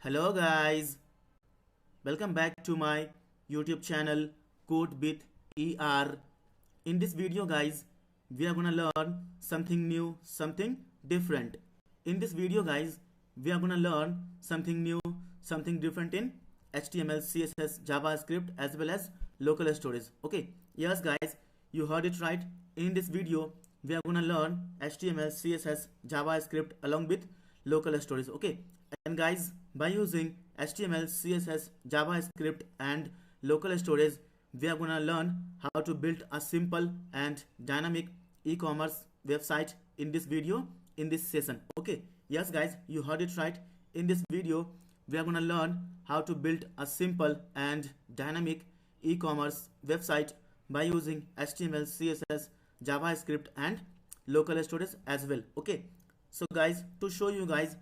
Hello guys, welcome back to my YouTube channel Code with ER. In this video guys, we are gonna learn something new, something different. In this video guys, we are gonna learn something new, something different in HTML, CSS, JavaScript as well as local storage. Okay, yes guys, you heard it right. In this video, we are gonna learn HTML, CSS, JavaScript along with local storage. Okay, and guys, by using HTML, CSS, JavaScript and local storage, we are gonna learn how to build a simple and dynamic e-commerce website in this video, in this session. Okay, yes guys, you heard it right. In this video, we are gonna learn how to build a simple and dynamic e-commerce website by using HTML, CSS, JavaScript and local storage as well. Okay, so guys, to show you guys,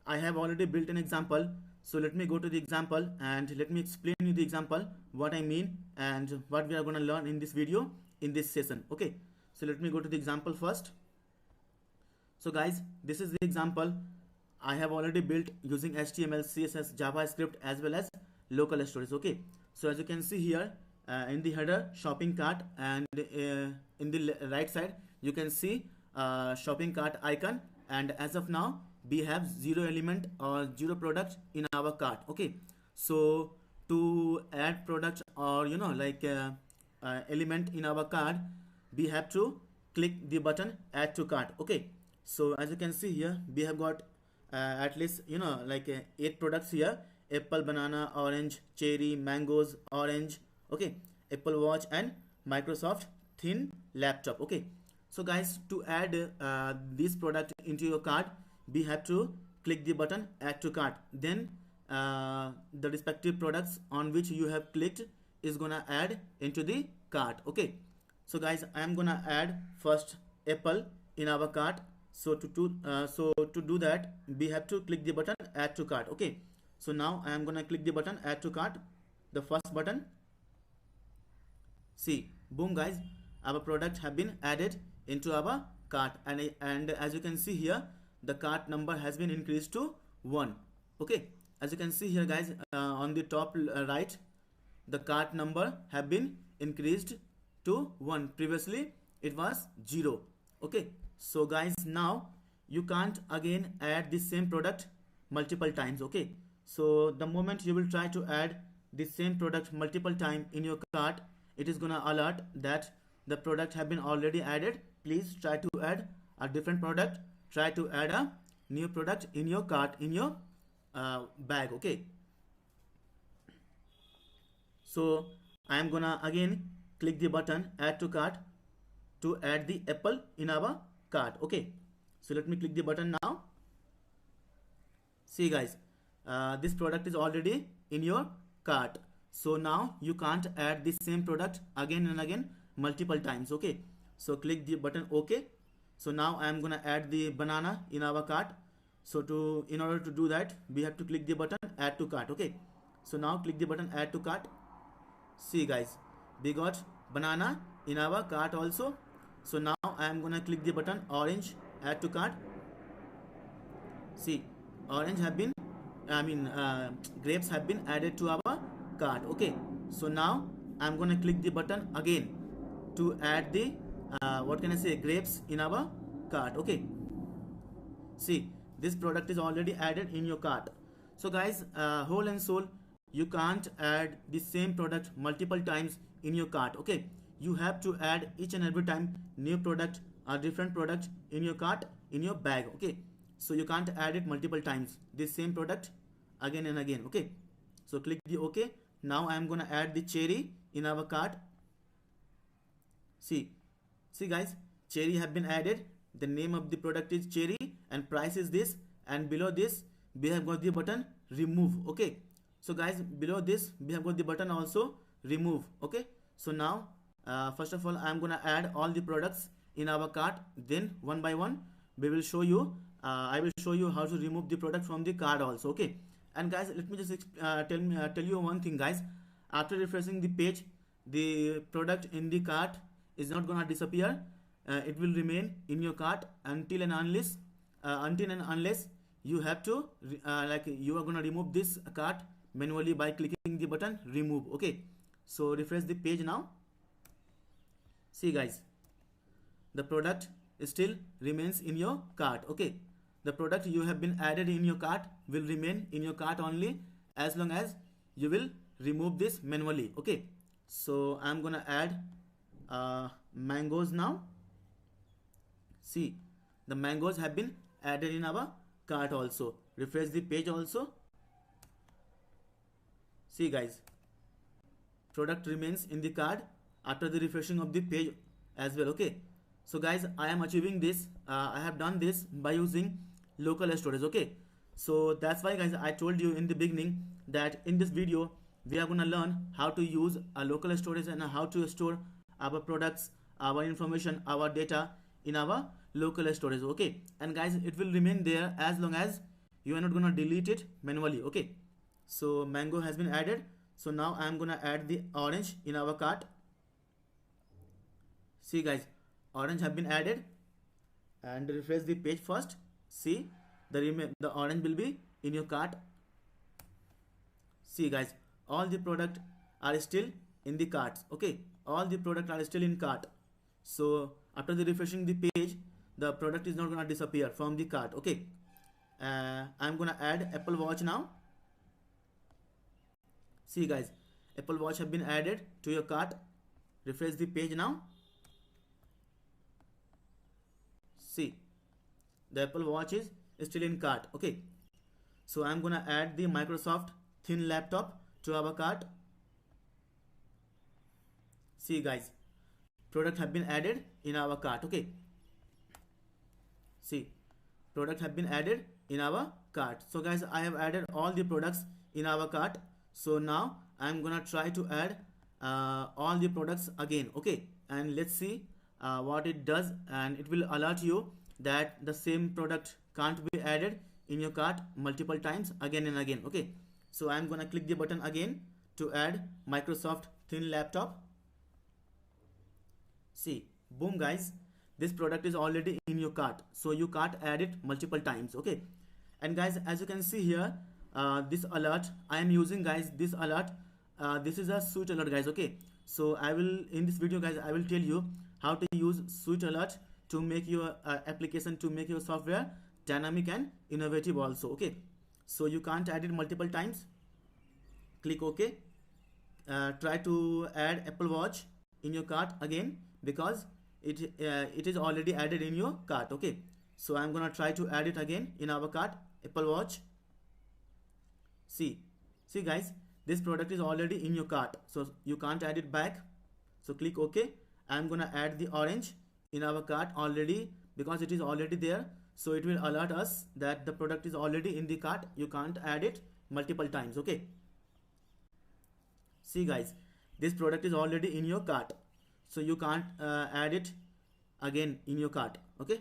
I have already built an example. So let me go to the example and let me explain you the example, what I mean and what we are going to learn in this video, in this session. Okay, so let me go to the example first. So guys, this is the example I have already built using HTML, CSS, JavaScript as well as local storage. Okay, so as you can see here, in the header shopping cart, and in the right side you can see shopping cart icon, and as of now we have zero element or zero product in our cart. Okay, so to add product or element in our cart, we have to click the button add to cart. Okay, so as you can see here, we have got at least 8 products here: apple, banana, orange, cherry, mangoes, orange. Okay, Apple Watch and Microsoft thin laptop. Okay, so guys, to add this product into your cart, we have to click the button add to cart. Then the respective products on which you have clicked is gonna add into the cart. Okay, so guys, I am gonna add first apple in our cart. So to do that, we have to click the button add to cart. Okay, so now I am gonna click the button add to cart, the first button. See, boom guys, our product have been added into our cart, and as you can see here, the cart number has been increased to 1. Okay, as you can see here guys, on the top right, the cart number have been increased to 1. Previously it was 0. Okay, so guys, now you can't again add the same product multiple times. Okay, so the moment you will try to add the same product multiple time in your cart, it is gonna alert that the product have been already added. Please try to add a different product, try to add a new product in your cart, in your bag. Okay, so I am gonna again click the button add to cart to add the apple in our cart. Okay, so let me click the button now. See guys, this product is already in your cart, so now you can't add the same product again and again multiple times. Okay, so click the button OK. So now I am gonna add the banana in our cart. So in order to do that, we have to click the button add to cart. Okay, so now click the button add to cart. See guys, we got banana in our cart also. So now I am gonna click the button orange add to cart. See, orange have been grapes have been added to our cart. Okay, so now I'm gonna click the button again to add the grapes in our cart. Okay, see, this product is already added in your cart. So guys, whole and soul, you can't add the same product multiple times in your cart. Okay, you have to add each and every time new product or different product in your cart, in your bag. Okay, so you can't add it multiple times, this same product again and again. Okay, so click the OK. Now I am gonna add the cherry in our cart. See guys, cherry have been added. The name of the product is cherry and price is this, and below this we have got the button remove. Okay, so guys, below this we have got the button also remove. Okay, so now first of all I am gonna add all the products in our cart, then one by one we will show you I will show you how to remove the product from the cart also. Okay, and guys, let me just tell you one thing guys. After refreshing the page, the product in the cart is not gonna disappear. It will remain in your cart until and unless you have to like you are gonna remove this cart manually by clicking the button remove. Okay, so refresh the page now. See guys, the product still remains in your cart. Okay, the product you have been added in your cart will remain in your cart only as long as you will remove this manually. Okay, so I'm gonna add mangoes now. See, the mangoes have been added in our cart also. Refresh the page also. See guys, product remains in the cart after the refreshing of the page as well. Okay, so guys, I am achieving this, I have done this by using local storage. Okay, so that's why guys I told you in the beginning that in this video we are gonna learn how to use a local storage and how to store our products, our information, our data in our local storage. Okay, and guys, it will remain there as long as you are not gonna delete it manually. Okay, so mango has been added. So now I am gonna add the orange in our cart. See guys, orange have been added, and refresh the page first. See, the orange will be in your cart. See guys, all the product are still in the carts. Okay, all the product are still in cart. So after the refreshing the page, the product is not gonna disappear from the cart. Okay, I'm gonna add Apple Watch now. See guys, Apple Watch have been added to your cart. Refresh the page now. See, the Apple Watch is still in cart. Okay, so I'm gonna add the Microsoft thin laptop to our cart. See guys, product have been added in our cart. Okay, see, product have been added in our cart. So guys, I have added all the products in our cart. So now I'm gonna try to add all the products again. Okay, and let's see what it does, and it will alert you that the same product can't be added in your cart multiple times again and again. Okay, so I'm gonna click the button again to add Microsoft thin laptop. See, boom guys, this product is already in your cart, so you can't add it multiple times. Okay, and guys, as you can see here, this alert I am using, guys, this alert, this is a switch alert guys. Okay, so I will, in this video guys, I will tell you how to use switch alert to make your application, to make your software dynamic and innovative also. Okay, so you can't add it multiple times. Click OK. Try to add Apple Watch in your cart again, because it is already added in your cart. Okay, so I'm gonna try to add it again in our cart, Apple Watch. See guys, this product is already in your cart, so you can't add it back. So click OK. I'm gonna add the orange in our cart already, because it is already there, so it will alert us that the product is already in the cart, you can't add it multiple times. Okay, see guys, this product is already in your cart, so you can't add it again in your cart. Okay,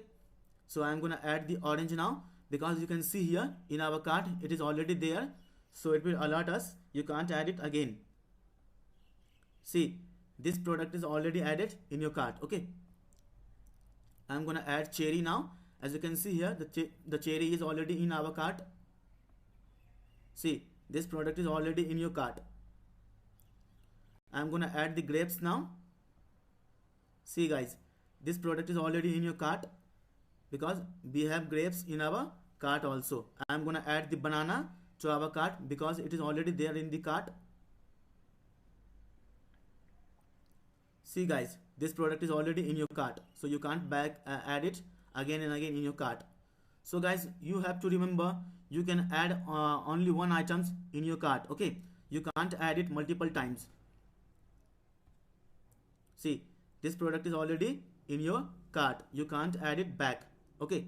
so I'm gonna add the orange now, because you can see here in our cart it is already there, so it will alert us you can't add it again. See, this product is already added in your cart. Okay, I'm gonna add cherry now. As you can see here, the cherry is already in our cart. See, this product is already in your cart. I'm gonna add the grapes now. See guys, this product is already in your cart, because we have grapes in our cart also. I'm gonna add the banana to our cart, because it is already there in the cart. See guys, this product is already in your cart, so you can't add it again and again in your cart. So guys, you have to remember, you can add only one items in your cart. Okay, you can't add it multiple times. See, this product is already in your cart, you can't add it back. Okay,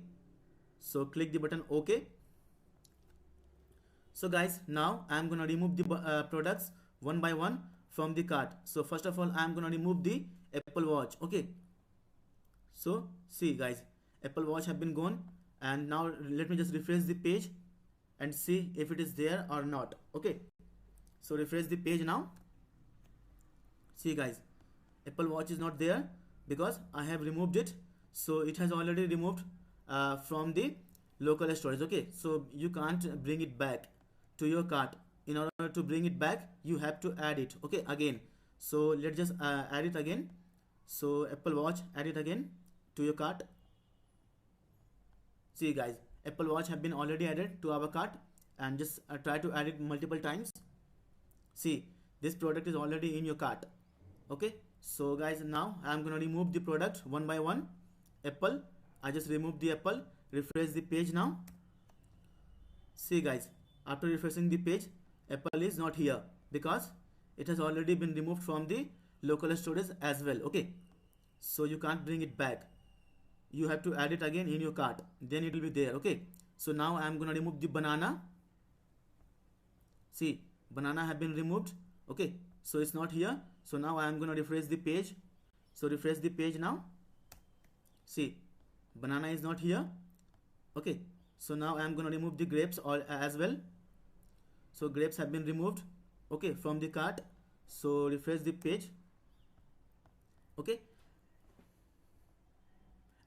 so click the button OK. So guys, now I'm gonna remove the products one by one from the cart. So first of all, I'm gonna remove the Apple Watch. Okay, so see guys, Apple Watch have been gone, and now let me just refresh the page and see if it is there or not. Okay, so refresh the page now. See guys, Apple Watch is not there, because I have removed it, so it has already removed from the local storage. Okay, so you can't bring it back to your cart. In order to bring it back, you have to add it, okay, again. So let's just add it again. So Apple Watch, add it again to your cart. See guys, Apple Watch have been already added to our cart, and just try to add it multiple times. See, this product is already in your cart. Okay, so guys, now I'm gonna remove the product one by one. Apple, I just removed the Apple. Refresh the page now. See guys, after refreshing the page, Apple is not here because it has already been removed from the local storage as well. Okay, so you can't bring it back. You have to add it again in your cart, then it will be there. Okay, so now I am gonna remove the banana. See, banana have been removed. Okay, so it's not here. So now I am gonna refresh the page. So refresh the page now. See, banana is not here. Okay, so now I am gonna remove the grapes as well. So grapes have been removed, okay, from the cart. So refresh the page. Okay,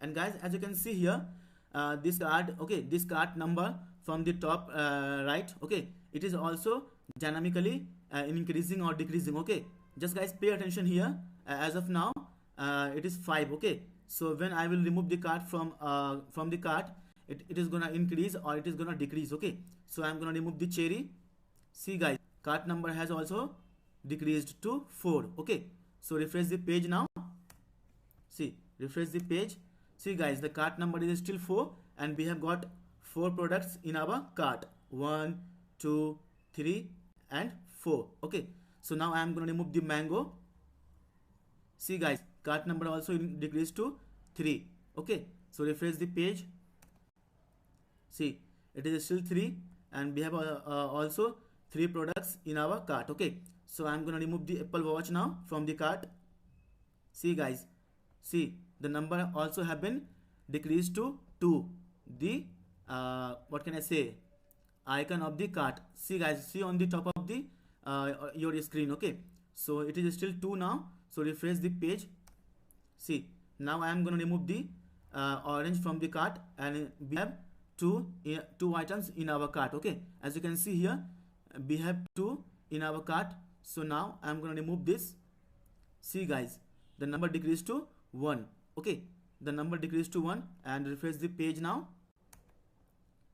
and guys, as you can see here, this card, okay, this cart number from the top right, okay, it is also dynamically increasing or decreasing. Okay, just guys pay attention here. As of now, it is 5. Okay, so when I will remove the cart from the cart, it is gonna increase or it is gonna decrease. Okay, so I'm gonna remove the cherry. See guys, cart number has also decreased to 4. Okay, so refresh the page now. See, refresh the page. See guys, the cart number is still 4, and we have got 4 products in our cart. 1, 2, 3 and 4. Okay, so now I am going to remove the mango. See guys, cart number also decreased to 3. Okay, so refresh the page. See, it is still 3, and we have also 3 products in our cart. Okay, so I am going to remove the Apple Watch now from the cart. See guys, see, the number also have been decreased to 2. The what can I say, icon of the cart. See guys, see on the top of the your screen. Okay, so it is still 2 now. So refresh the page. See, now I am going to remove the orange from the cart, and we have two items in our cart. Okay, as you can see here, we have 2 in our cart. So now I am going to remove this. See guys, the number decreased to 1. Okay, the number decreased to 1, and refresh the page now.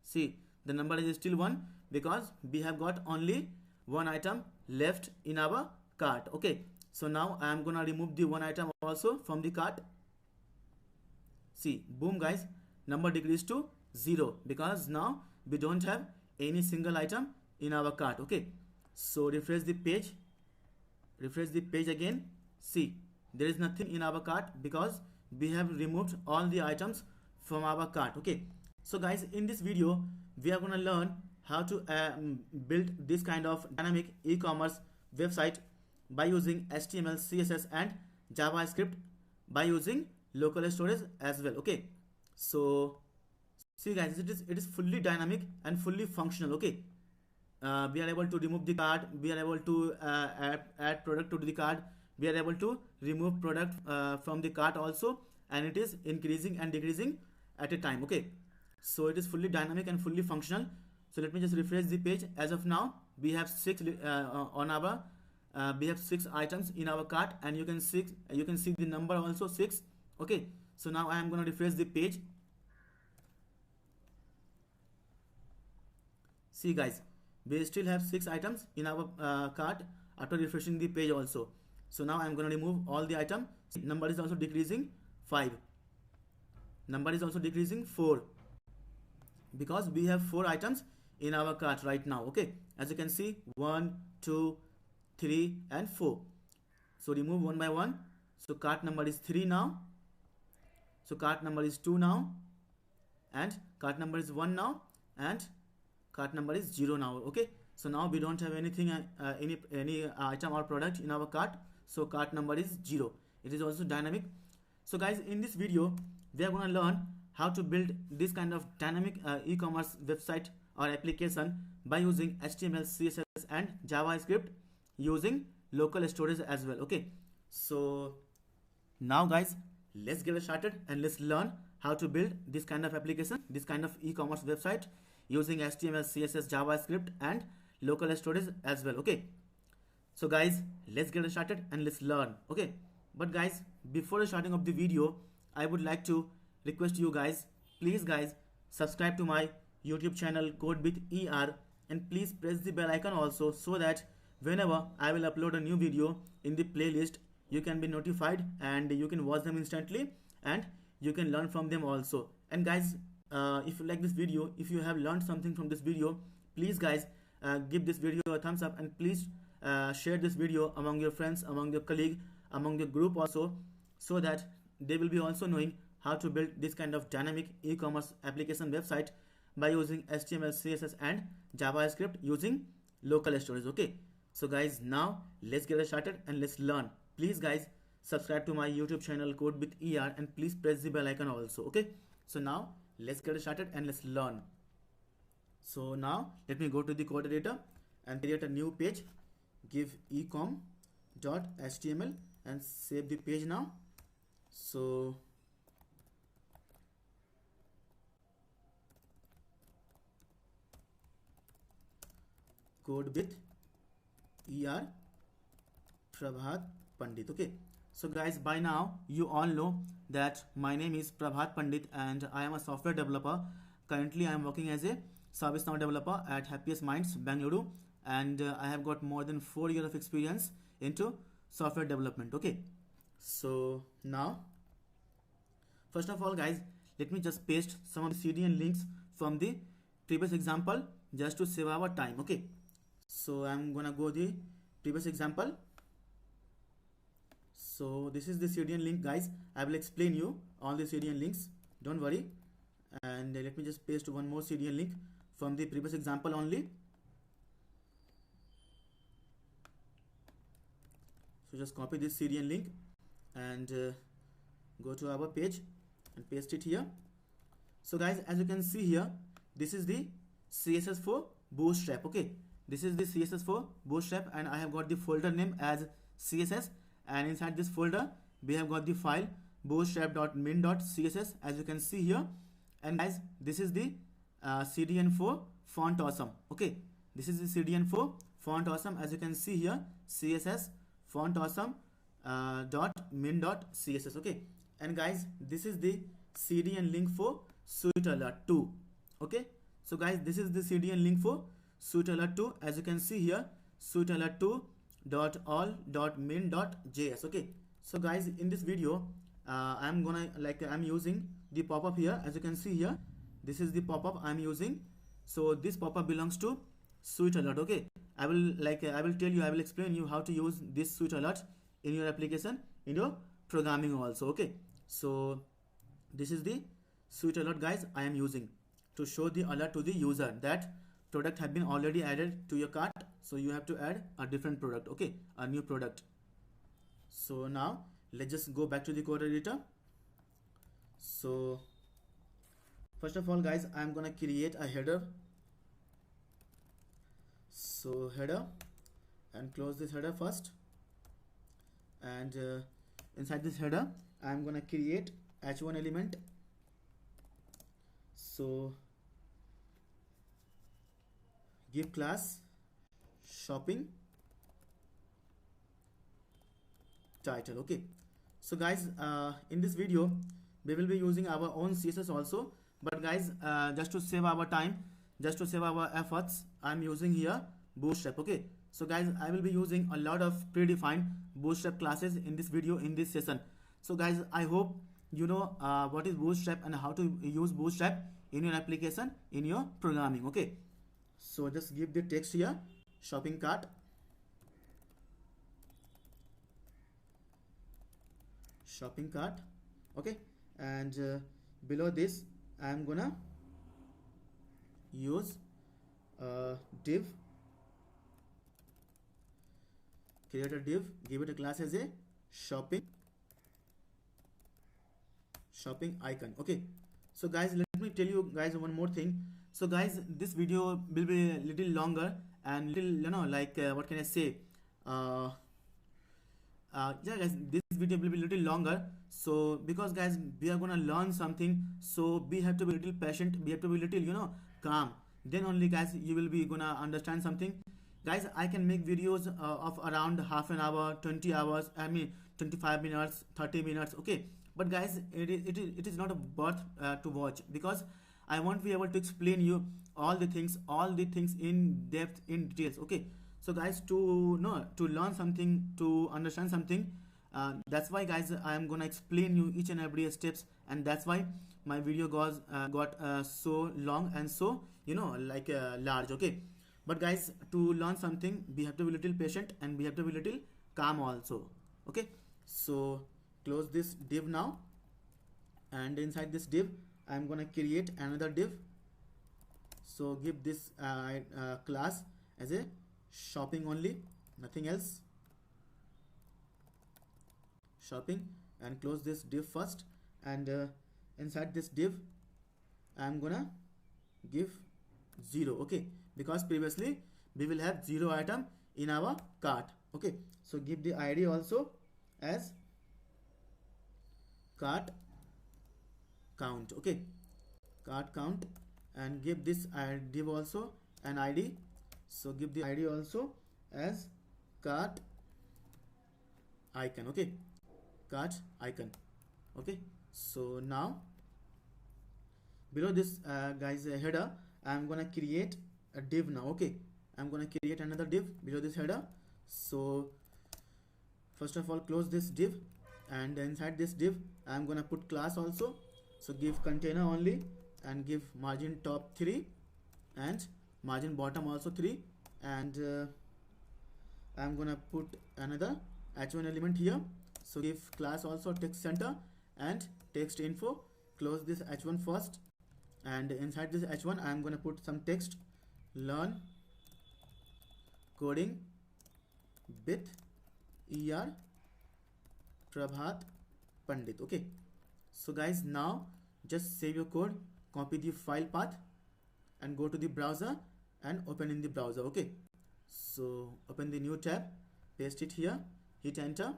See, the number is still 1 because we have got only 1 item left in our cart. Okay, so now I am gonna remove the 1 item also from the cart. See, boom guys, number decreased to 0 because now we don't have any single item in our cart. Okay, so refresh the page. Refresh the page again. See, there is nothing in our cart because we have removed all the items from our cart. Okay, so guys, in this video we are going to learn how to build this kind of dynamic e-commerce website by using HTML, CSS and JavaScript, by using local storage as well. Okay, so see guys, it is fully dynamic and fully functional. Okay, we are able to remove the card, we are able to add product to the card, we are able to remove product from the cart also, and it is increasing and decreasing at a time. Okay, so it is fully dynamic and fully functional. So let me just refresh the page. As of now, we have 6 on our we have 6 items in our cart, and you can see the number also 6. Okay, so now I am going to refresh the page. See guys, we still have 6 items in our cart after refreshing the page also. So now I am going to remove all the item. Number is also decreasing 5. Number is also decreasing 4 because we have 4 items in our cart right now. Okay, as you can see, 1, 2, 3 and 4. So remove one by one. So cart number is 3 now. So cart number is 2 now, and cart number is 1 now, and cart number is 0 now. Okay, so now we don't have anything any item or product in our cart. So cart number is 0. It is also dynamic. So guys, in this video we are going to learn how to build this kind of dynamic e-commerce website or application by using HTML, CSS and JavaScript, using local storage as well. Okay, so now guys, let's get started and let's learn how to build this kind of application, this kind of e-commerce website using HTML, CSS, JavaScript and local storage as well. Okay, so guys, let's get started and let's learn. Okay, but guys, before the starting of the video, I would like to request you guys, please guys, subscribe to my YouTube channel CodeWithER, and please press the bell icon also, so that whenever I will upload a new video in the playlist, you can be notified and you can watch them instantly and you can learn from them also. And guys, if you like this video, if you have learned something from this video, please guys, give this video a thumbs up, and please share this video among your friends, among your colleague, among your group also, so that they will be also knowing how to build this kind of dynamic e-commerce application website by using HTML, CSS and JavaScript using local storage. Okay, so guys, now let's get started and let's learn. Please guys, subscribe to my YouTube channel CodeWithER, and please press the bell icon also. Okay, so now let's get started and let's learn. So now let me go to the code editor and create a new page. Give ecom.html and save the page now. So CodeWithER Prabhat Pandit. Okay, so guys, by now you all know that my name is Prabhat Pandit and I am a software developer. Currently I am working as a ServiceNow developer at Happiest Minds, Bangalore, and I have got more than 4 years of experience into software development. Okay, so now first of all guys, let me just paste some of the CDN links from the previous example just to save our time. Okay, so I'm gonna go the previous example. So this is the CDN link guys. I will explain you all the CDN links, don't worry. And let me just paste one more CDN link from the previous example only. So just copy this CDN link and go to our page and paste it here. So guys, as you can see here, this is the CSS for Bootstrap. Okay, this is the CSS for Bootstrap, and I have got the folder name as CSS, and inside this folder we have got the file bootstrap.min.css, as you can see here. And guys, this is the CDN for Font Awesome. Okay, this is the CDN for Font Awesome, as you can see here, CSS Font Awesome .min.css. Okay, and guys, this is the CDN link for Suite Alert 2. Okay, so guys, this is the CDN link for Suite Alert 2, as you can see here, Suite Alert 2.all.min.js. Okay, so guys, in this video I'm using the pop-up here, as you can see here. This is the pop-up I'm using. So this pop-up belongs to Suite Alert. Okay, I will explain you how to use this Suite Alert in your application, in your programming also. Okay, so this is the Suite Alert guys I am using to show the alert to the user that product have been already added to your cart, so you have to add a different product. Okay, a new product. So now let's just go back to the code editor. So first of all guys, I'm gonna create a header. So header, and close this header first, and inside this header I'm gonna create h1 element. So give class shopping title. Okay, so guys, in this video we will be using our own CSS also, but guys, just to save our time, just to save our efforts, I'm using here Bootstrap. Okay, so guys, I will be using a lot of predefined Bootstrap classes in this video, in this session. So guys, I hope you know what is Bootstrap and how to use Bootstrap in your application, in your programming. Okay, so just give the text here, shopping cart, okay, and below this I'm gonna use div, create a div, give it a class as a shopping icon. Okay, so guys, let me tell you guys one more thing. So guys, this video will be a little longer and little, what can I say, yeah guys, this video will be little longer. So because guys, we are gonna learn something, so we have to be little patient, we have to be little calm, then only guys you will be gonna understand something. Guys, I can make videos of around half an hour, 20 hours, I mean 25 minutes, 30 minutes, okay. But guys, it is not a worth to watch, because I won't be able to explain you all the things in depth, in details, okay. So guys, to know, to learn something, to understand something, that's why guys I am gonna explain you each and every steps, and that's why my video got so long and so like large, okay. But guys, to learn something, we have to be little patient and we have to be little calm also, okay. So close this div now, and inside this div I'm gonna create another div. So give this class as a shopping only, nothing else, shopping, and close this div first. And inside this div I'm gonna give 0, okay, because previously we will have 0 item in our cart, okay. So give the id also as cart count, okay, cart count, and give this div also an id. So give the id also as cart icon, okay, cart icon, okay. So now below this guys header, I'm gonna create a div now, okay. I'm gonna create another div below this header. So first of all, close this div, and inside this div I'm gonna put class also. So give container only, and give margin top 3 and margin bottom also 3, and I'm gonna put another h1 element here. So give class also text center and text info. Close this h1 first, and inside this h1 I'm gonna put some text, learn coding with ER Prabhat Pandit, okay. So guys, now just save your code, copy the file path, and go to the browser and open in the browser, okay. So open the new tab, paste it here, hit enter,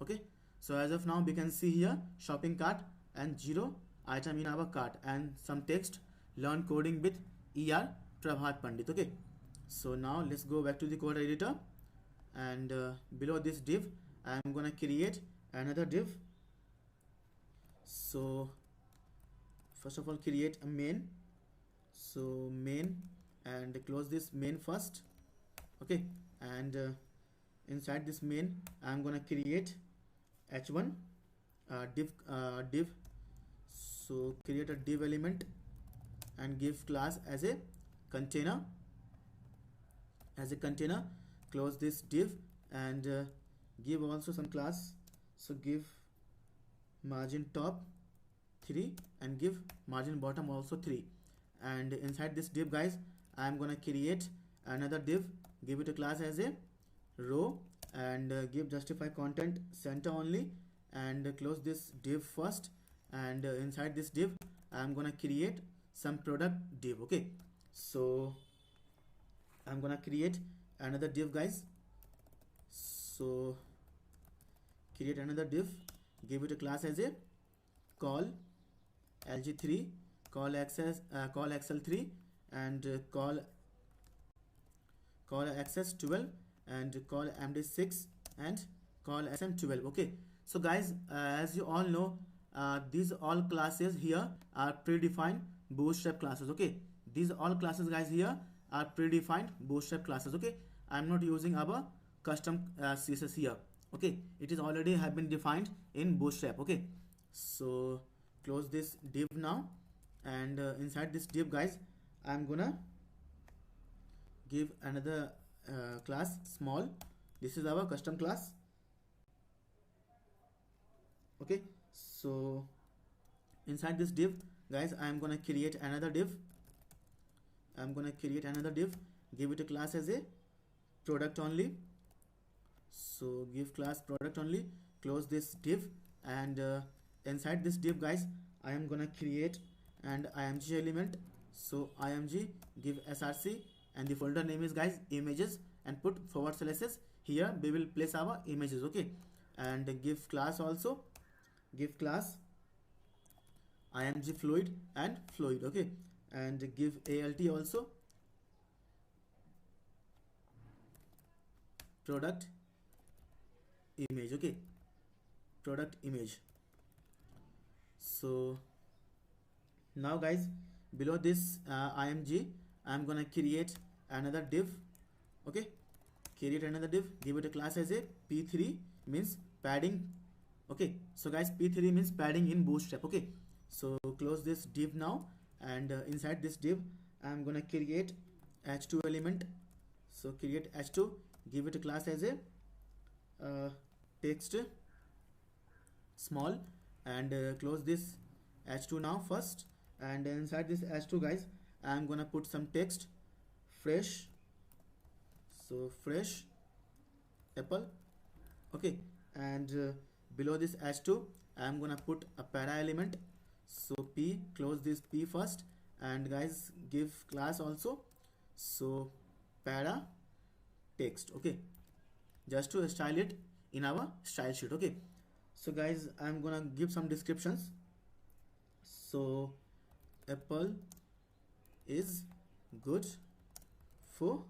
okay. So as of now we can see here shopping cart and 0 item in our cart, and some text, learn coding with ER Prabhat Pandit, okay. So now let's go back to the code editor, and below this div I am gonna create another div. So first of all, create a main. So main, and close this main first, okay. And inside this main I'm gonna create h1 div. So create a div element and give class as a container, close this div, and give also some class. So give margin top 3 and give margin bottom also 3, and inside this div guys I'm gonna create another div, give it a class as a row, and give justify content center only, and close this div first, and inside this div I'm gonna create some product div, okay. So I'm gonna create another div guys. So create another div, give it a class as a call lg3, call xl3, and call access 12, and call md6, and call sm12, okay. So guys, as you all know, these all classes here are predefined bootstrap classes, okay. These all classes guys here are predefined bootstrap classes, okay. I'm not using our custom css here, okay. It is already have been defined in bootstrap, okay. So close this div now, and inside this div guys I'm gonna give another class small. This is our custom class, okay. So inside this div guys I'm gonna create another div. Give it a class as a product only. So give class product only, close this div, and inside this div guys I am gonna create an img element. So img, give src, and the folder name is guys images, and put forward slashes. Here we will place our images, okay. and give class also, give class img fluid and fluid, okay, and give alt also, product image, okay, product image. So now guys, below this img I'm gonna create another div, okay, create another div, give it a class as a p3 means padding, okay. So guys, p3 means padding in Bootstrap, okay. So close this div now, and inside this div I'm gonna create h2 element. So create h2, give it a class as a text small, and close this h2 now first, and inside this h2 guys I'm gonna put some text fresh. So fresh apple, okay, and below this h2 I'm gonna put a para element. So p, close this p first, and guys give class also, so para text, okay, just to style it in our style sheet, okay. So guys, I'm gonna give some descriptions. So apple is good for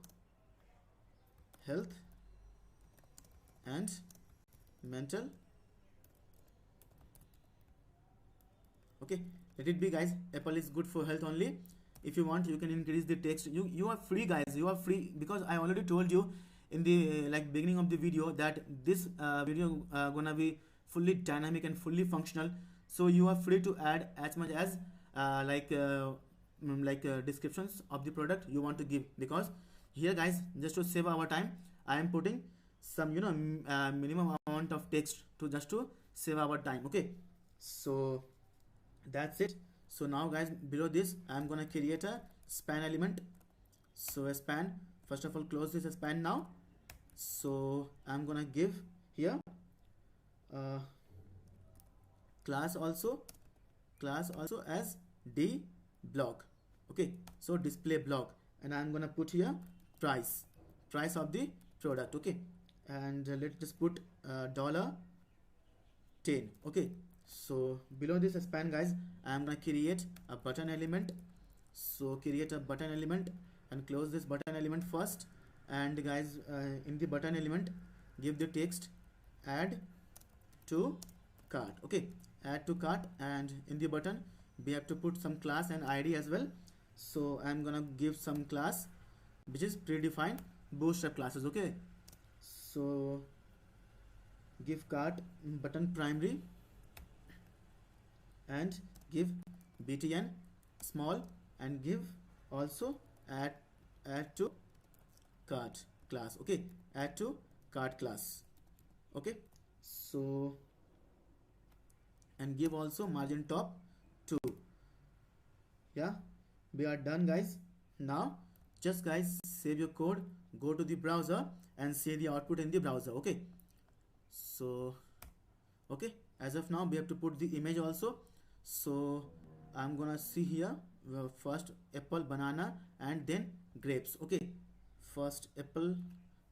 health and mental, okay. Let it be guys, apple is good for health only. If you want, you can increase the text. You are free guys, you are free, because I already told you in the like beginning of the video that this video gonna be fully dynamic and fully functional. So you are free to add as much as descriptions of the product you want to give, because here guys, just to save our time, I am putting some minimum amount of text to just to save our time, okay. So that's it. So now guys, below this I'm gonna create a span element. So a span, first of all close this span now. So I'm gonna give here class also as d block, okay, so display block, and I'm gonna put here price of the product, okay, and let's just put $10, okay. So below this span guys, I'm gonna create a button element. So create a button element and close this button element first, and guys in the button element give the text add to cart, okay, add to cart, and in the button we have to put some class and id as well. So I'm gonna give some class which is predefined Bootstrap classes, okay. So give cart button primary and give btn small, and give also add to cart class, okay, add to cart class, okay. So and give also margin top 2. Yeah, we are done guys. Now just guys save your code, go to the browser and see the output in the browser, okay. So okay, as of now we have to put the image also. So I'm gonna see here first apple, banana, and then grapes, okay, first apple,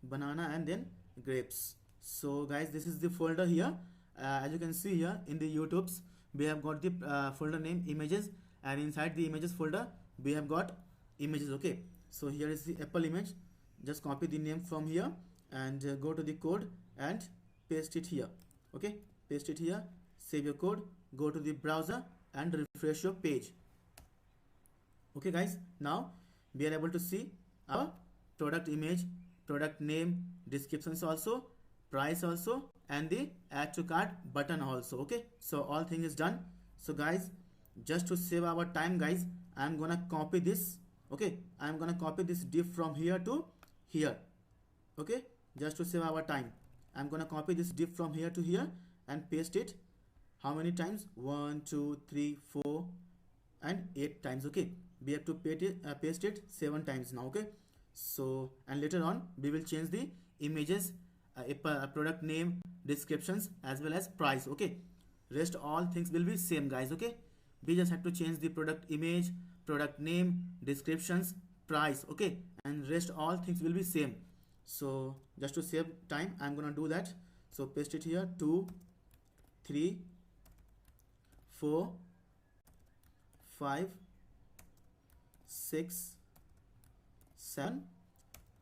banana, and then grapes. So guys, this is the folder here. As you can see here in the YouTube's, we have got the folder name images, and inside the images folder we have got images, okay. So here is the apple image, just copy the name from here and go to the code and paste it here, okay, paste it here, save your code, go to the browser and refresh your page, okay guys. Now we are able to see our product image, product name, descriptions also, price also, and the add to cart button also, okay. So all thing is done. So guys, just to save our time guys, I'm gonna copy this, okay, I'm gonna copy this div from here to here, okay, just to save our time. I'm gonna copy this div from here to here and paste it how many times, 1 2 3 4 and 8 times, okay. We have to paste it 7 times now, okay. So and later on we will change the images, product name, descriptions, as well as price, okay. Rest all things will be same guys, okay. We just have to change the product image, product name, descriptions, price, okay, and rest all things will be same. So just to save time, I'm gonna do that. So paste it here. 2, 3, 4, 5, 6, 7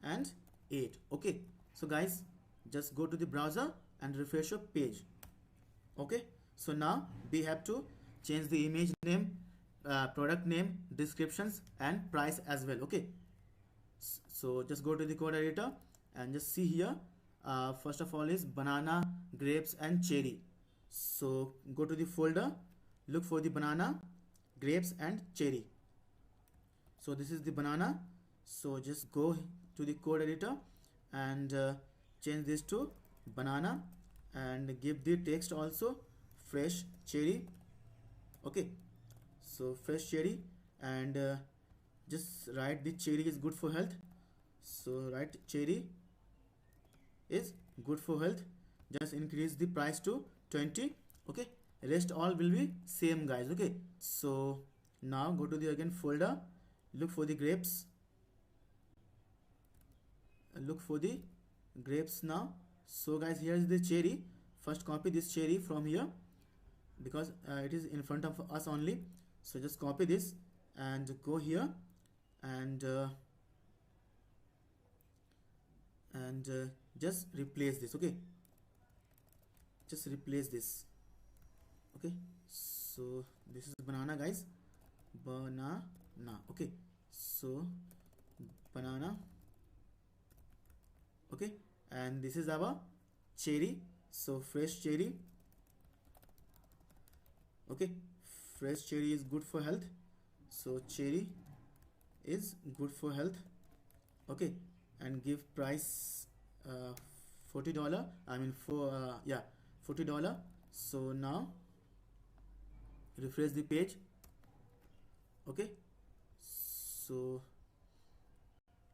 and 8. Okay, so guys, just go to the browser and refresh your page. Okay, so now we have to change the image name, product name, descriptions and price as well. Okay, so just go to the code editor and just see here. First of all is banana, grapes and cherry. So go to the folder, look for the banana, grapes and cherry. So this is the banana. So just go to the code editor and change this to banana and give the text also fresh cherry. Okay, so fresh cherry, and just write the cherry is good for health. So write cherry is good for health. Just increase the price to 20. Okay, rest all will be same, guys. Okay, so now go to the again folder, look for the grapes, look for the grapes now. So guys, here is the cherry. First copy this cherry from here because it is in front of us only. So just copy this and go here and just replace this. Okay, just replace this. Okay, so this is banana, guys, banana. Okay, so banana. Okay, and this is our cherry, so fresh cherry. Okay, fresh cherry is good for health, so cherry is good for health. Okay, and give price $40. I mean for yeah, $40. So now refresh the page. Okay, so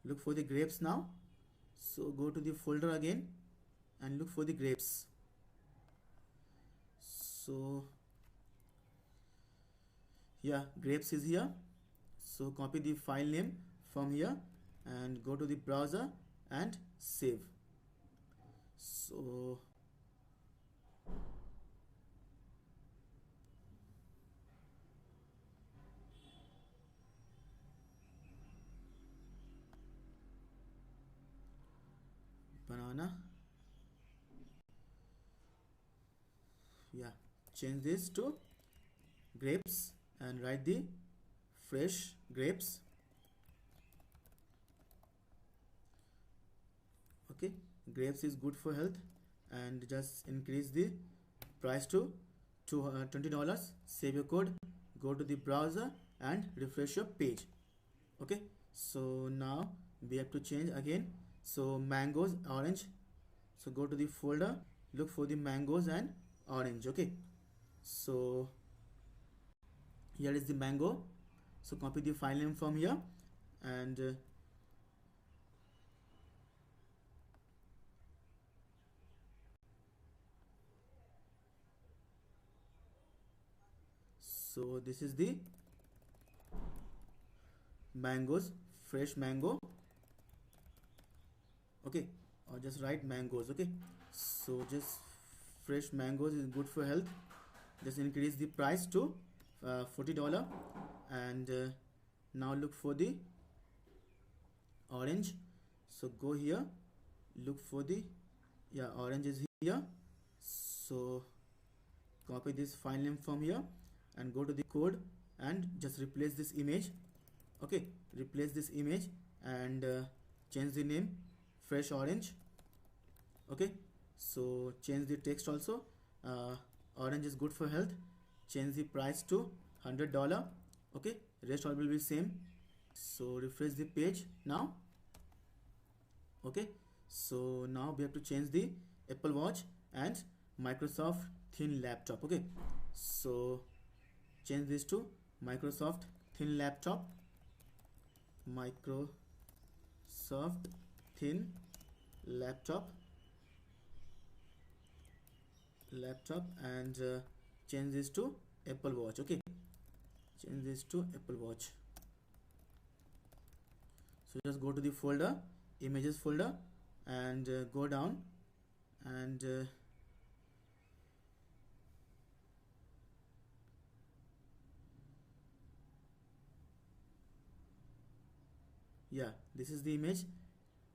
look for the grapes now. So go to the folder again and look for the grapes. So yeah, grapes is here. So copy the file name from here and go to the browser and save. So banana, yeah, change this to grapes and write the fresh grapes. Okay, grapes is good for health, and just increase the price to $20. Save your code, go to the browser and refresh your page. Okay, so now we have to change again. So mangoes, orange. So go to the folder, look for the mangoes and orange. Okay, so here is the mango. So copy the file name from here and so this is the mangoes, fresh mango. Okay, or just write mangoes. Okay, so just fresh mangoes is good for health. Just increase the price to $40 and now look for the orange. So go here, look for the, yeah, orange is here. So copy this file name from here and go to the code and just replace this image. Okay, replace this image and change the name fresh orange. Okay, so change the text also. Orange is good for health. Change the price to $100. Okay, rest all will be same. So refresh the page now. Okay, so now we have to change the Apple Watch and Microsoft Thin Laptop. Okay, so change this to Microsoft Thin Laptop. Microsoft Thin Laptop and change this to Apple Watch. Okay, change this to Apple Watch. So just go to the folder, images folder, and go down and Yeah, this is the image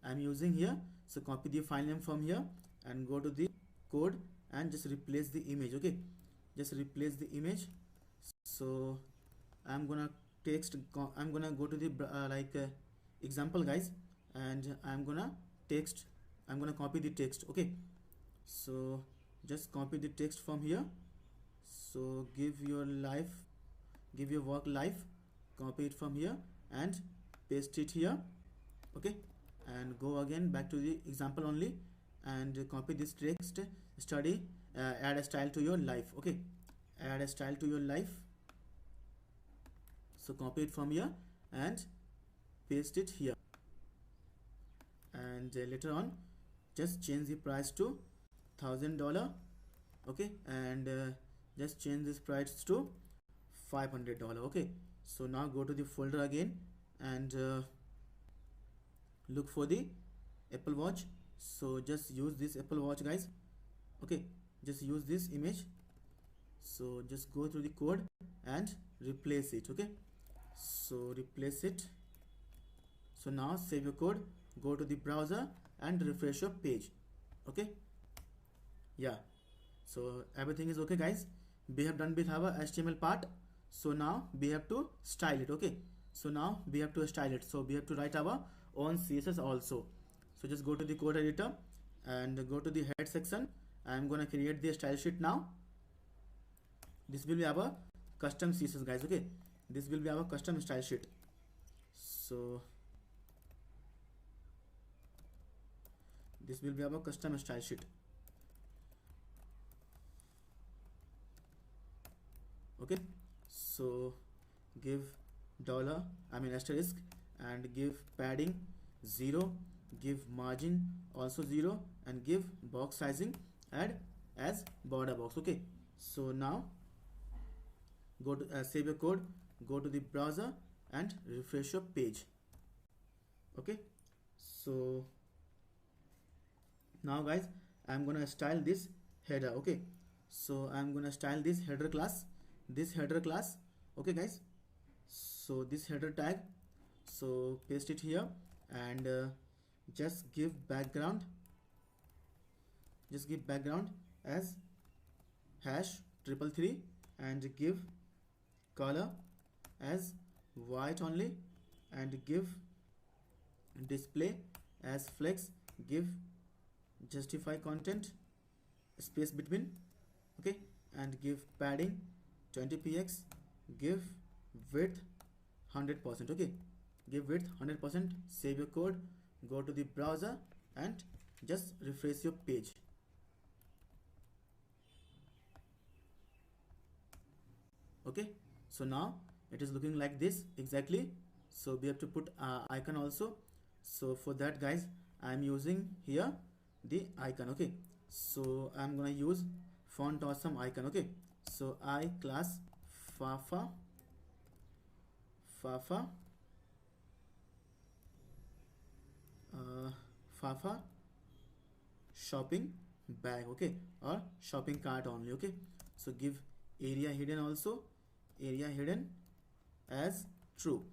I'm using here. So copy the file name from here and go to the code and just replace the image. Okay, just replace the image. So I'm gonna I'm gonna go to the example guys, and I'm gonna copy the text. Okay, so just copy the text from here. So give your work life, copy it from here and paste it here. Okay, and go again back to the example only and copy this text, study, add a style to your life. Okay, add a style to your life. So copy it from here and paste it here, and later on just change the price to $1,000. Okay, and just change this price to $500. Okay, so now go to the folder again and look for the Apple Watch. So just use this Apple Watch guys. Okay, just use this image. So just go through the code and replace it. Okay, so replace it. So now save your code, go to the browser and refresh your page. Okay, yeah, so everything is okay guys. We have done with our HTML part. So now we have to style it. Okay, so now we have to style it, so we have to write our own CSS also. So just go to the code editor and go to the head section. I'm gonna create the style sheet now. This will be our custom CSS guys. Okay, this will be our custom style sheet. So this will be our custom style sheet. Okay, so give asterisk and give padding 0, give margin also 0, and give box sizing add as border box. Okay, so now go to save your code, go to the browser and refresh your page. Okay, so now guys I'm gonna style this header. Okay, so I'm gonna style this header class. Okay guys, so this header tag, so paste it here and just give background as #333 and give color as white only and give display as flex, give justify content space between. Okay, and give padding 20 px, give width 100%. Okay, give width 100%. Save your code, go to the browser and just refresh your page. Okay, so now it is looking like this exactly. So we have to put icon also. So for that guys I'm using here the icon. Okay, so I'm gonna use font awesome icon. Okay, so I class fafa shopping bag. Okay, or shopping cart only. Okay, so give area hidden also, area hidden as true,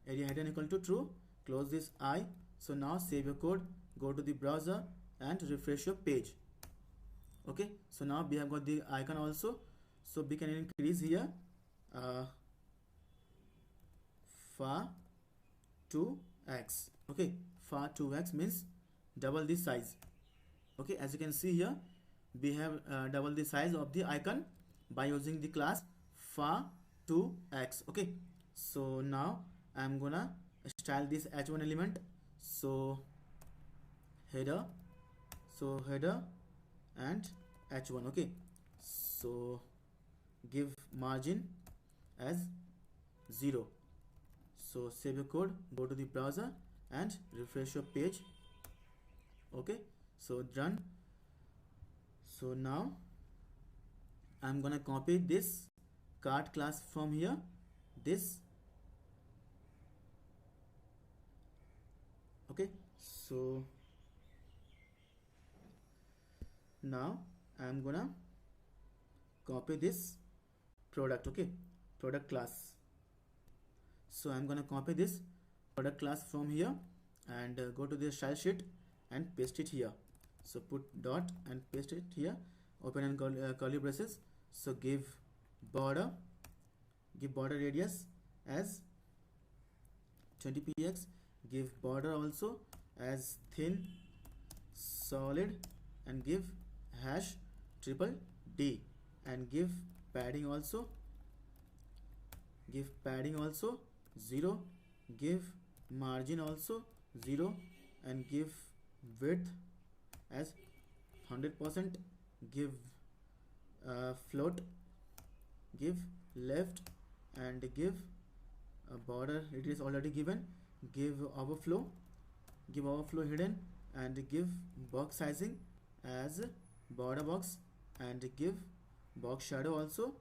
area hidden equal to true. Close this I. So now save your code, go to the browser and refresh your page. Okay, so now we have got the icon also. So we can increase here far 2x. Okay, far 2x means double the size. Okay, as you can see here we have double the size of the icon by using the class far 2x. Okay, so now I'm gonna style this h1 element. So header and h1. Okay, so give margin as 0. So save your code, go to the browser and refresh your page. Okay, so done. So now I'm gonna copy this cart class from here, this. Okay, so now I'm gonna copy this product. Okay, product class. So I'm gonna copy this product class from here, and go to the style sheet and paste it here. So put dot and paste it here, open and curly braces. So give border radius as 20 px, give border also as thin solid, and give hash triple D, and give padding also 0, give margin also 0, and give width as 100%, give float, give left, and give border, it is already given, give overflow hidden, and give box sizing as border box, and give box shadow also,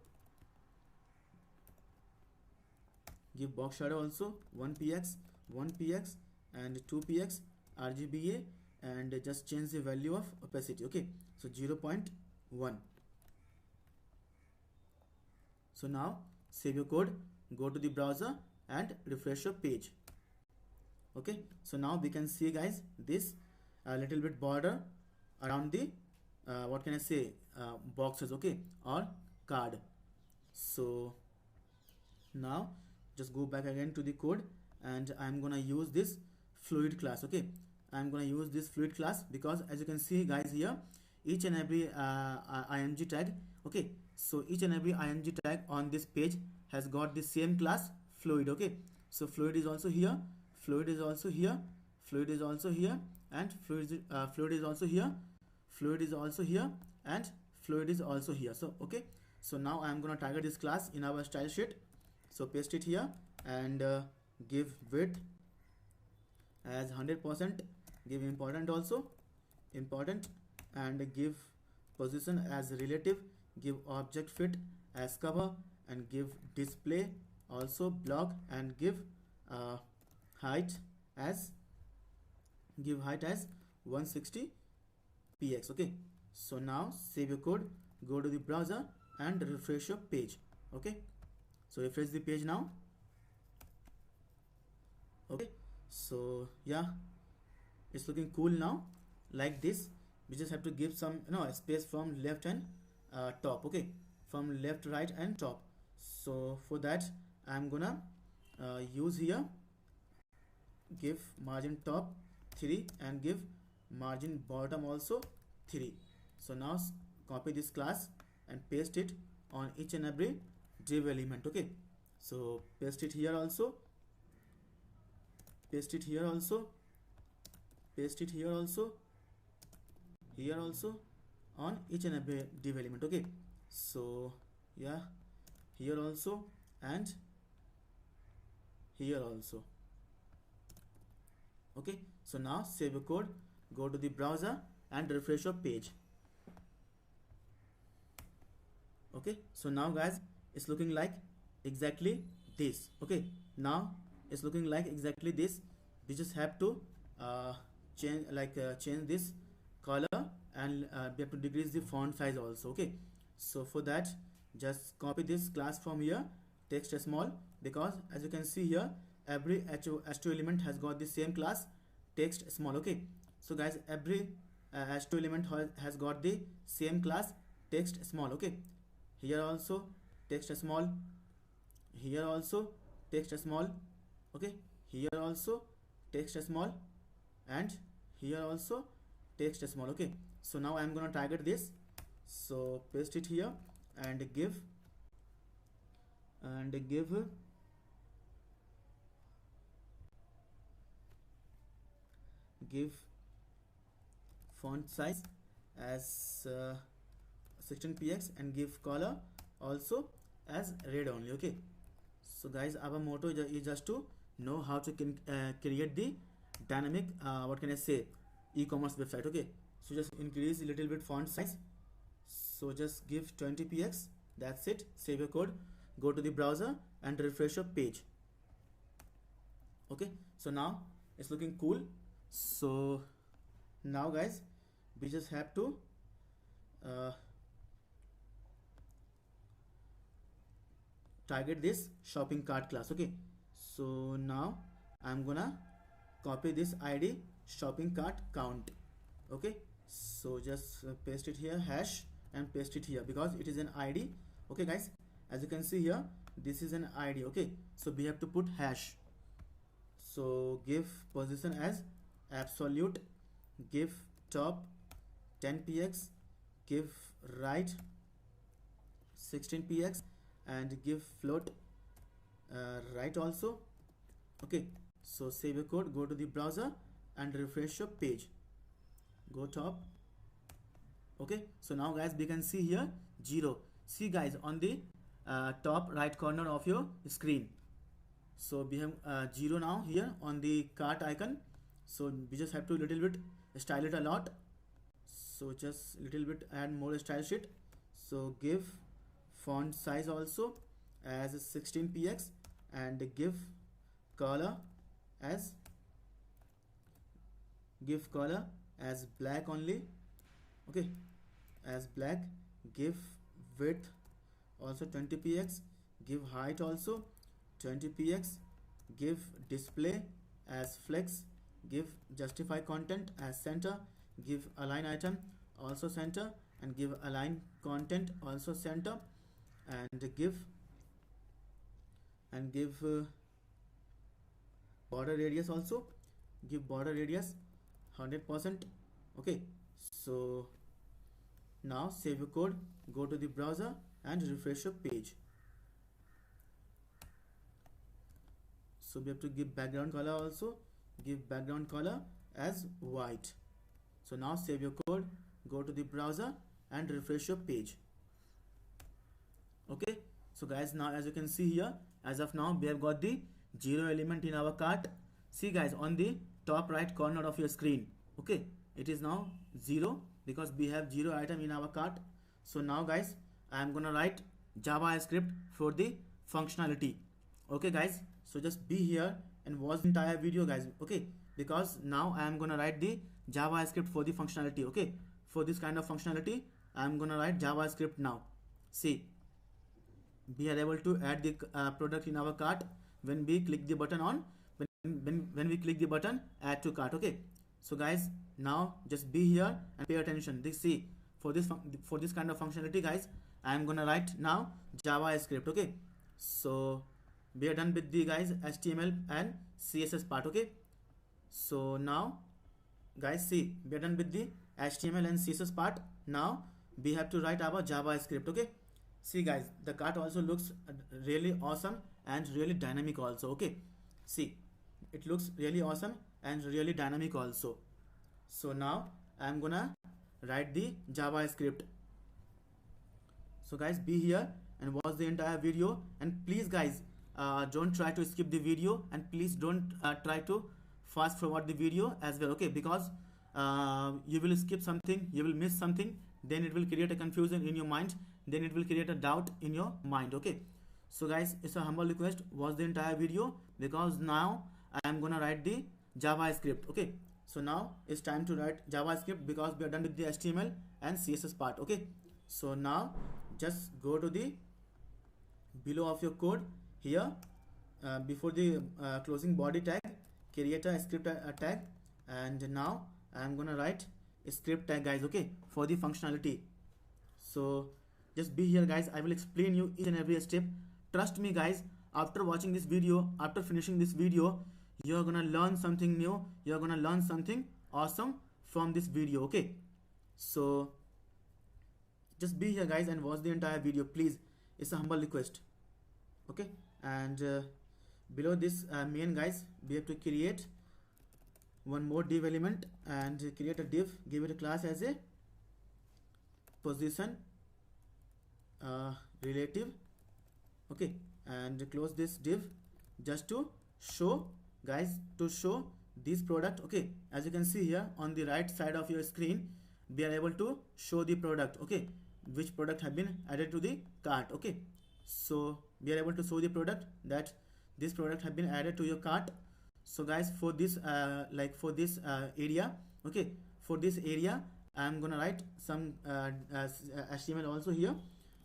1 px, and 2 px RGBA, and just change the value of opacity. Okay, so 0.1. So now save your code, go to the browser and refresh your page. Okay, so now we can see, guys, this little bit border around the what can I say, boxes, okay, or card. So now just go back again to the code, and I'm gonna use this fluid class. Okay, I'm gonna use this fluid class because, as you can see, guys, here each and every img tag, okay, so each and every img tag on this page has got the same class fluid. Okay, so fluid is also here, fluid is also here, fluid is also here, and fluid is also here, fluid is also here, and fluid is also here. So okay, so now I'm gonna target this class in our style sheet. So paste it here, and give width as 100%, give important also, and give position as relative, give object fit as cover, and give display also block, and give height as 160 px. Okay, so now save your code, go to the browser and refresh your page. Okay, so refresh the page now. Okay, so yeah, it's looking cool now, like this. We just have to give some space from left and top. Okay, from left, right, and top. So for that, I'm gonna use here, give margin top 3, and give margin bottom also 3. So now copy this class and paste it on each and every div element. Okay, so paste it here also, paste it here also, paste it here also, here also, on each and every div element. Okay, so yeah, here also, and here also. Okay, so now save your code, go to the browser and refresh your page. Okay, so now, guys, it's looking like exactly this. Okay, now it's looking like exactly this. We just have to change this color, and we have to decrease the font size also. Okay, so for that, just copy this class from here, text small, because as you can see here, every h2 element has got the same class text small. Okay, so guys, every h2 element has got the same class text small. Okay, here also text small, here also text small, okay, here also text small, and here also text small. Okay, so now I'm gonna target this, so paste it here, and give font size as 16 px, and give color also as red only. Okay, so guys, our motto is just to know how to create the dynamic what can I say, e-commerce website. Okay, so just increase a little bit font size, so just give 20 px, that's it. Save your code, go to the browser and refresh your page. Okay, so now it's looking cool. So now, guys, we just have to target this shopping cart class. Okay, so now I'm gonna copy this id shopping cart count. Okay, so just paste it here, hash, and paste it here because it is an id. Okay guys, as you can see here, this is an id. Okay, so we have to put hash. So give position as absolute, give top 10 px, give right 16 px, and give float right also. Okay, so save your code, go to the browser and refresh your page, go top. Okay, so now guys we can see here 0. See guys on the top right corner of your screen, so we have 0 now here on the cart icon. So we just have to little bit style it a lot, so just little bit add more style sheet. So give font size also as 16 px, and give color as black only. Okay, as black. Give width also 20 px, give height also 20 px, give display as flex, give justify content as center, give align item also center, and give align content also center, and give border radius also, give border radius 100%. Okay, so now save your code, go to the browser and refresh your page. So we have to give background color also, give background color as white. So now save your code, go to the browser and refresh your page. Okay, so guys, now as you can see here, as of now we have got the 0 element in our cart. See guys on the top right corner of your screen. Okay, it is now 0 because we have 0 item in our cart. So now guys, I am gonna write JavaScript for the functionality. Okay guys, so just be here and watch the entire video guys. Okay, because now I am gonna write the JavaScript for the functionality. Okay, for this kind of functionality I am gonna write JavaScript now. See, we are able to add the product in our cart when we click the button on when we click the button add to cart. Okay, so guys, now just be here and pay attention. This, see, for this kind of functionality guys, I am gonna write now JavaScript. Okay, so we are done with the guys HTML and CSS part. Okay, so now guys, see, we are done with the HTML and CSS part. Now we have to write our JavaScript. Okay, see guys, the cart also looks really awesome and really dynamic also. Okay, see, it looks really awesome and really dynamic also. So now I am gonna write the JavaScript. So guys, be here and watch the entire video, and please guys, don't try to skip the video, and please don't try to fast forward the video as well. Okay, because you will skip something, you will miss something, then it will create a confusion in your mind, then it will create a doubt in your mind. Okay, so guys, it's a humble request, watch the entire video, because now I am gonna write the JavaScript. Okay, so now it's time to write JavaScript because we are done with the HTML and CSS part. Okay, so now just go to the below of your code here, before the closing body tag, create a script tag, and now I am gonna write a script tag guys. Okay, for the functionality. So just be here guys, I will explain you each and every step. Trust me guys, after watching this video, after finishing this video, you're gonna learn something new, you're gonna learn something awesome from this video. Okay, so just be here guys and watch the entire video, please, it's a humble request. Okay, and below this main guys, we have to create one more div element and create a div, give it a class as a position relative. Okay, and close this div just to show guys, to show this product. Okay, as you can see here on the right side of your screen, we are able to show the product. Okay, which product have been added to the cart. Okay, so we are able to show the product, that this product have been added to your cart. So guys, for this area, okay, for this area I am gonna write some HTML also here.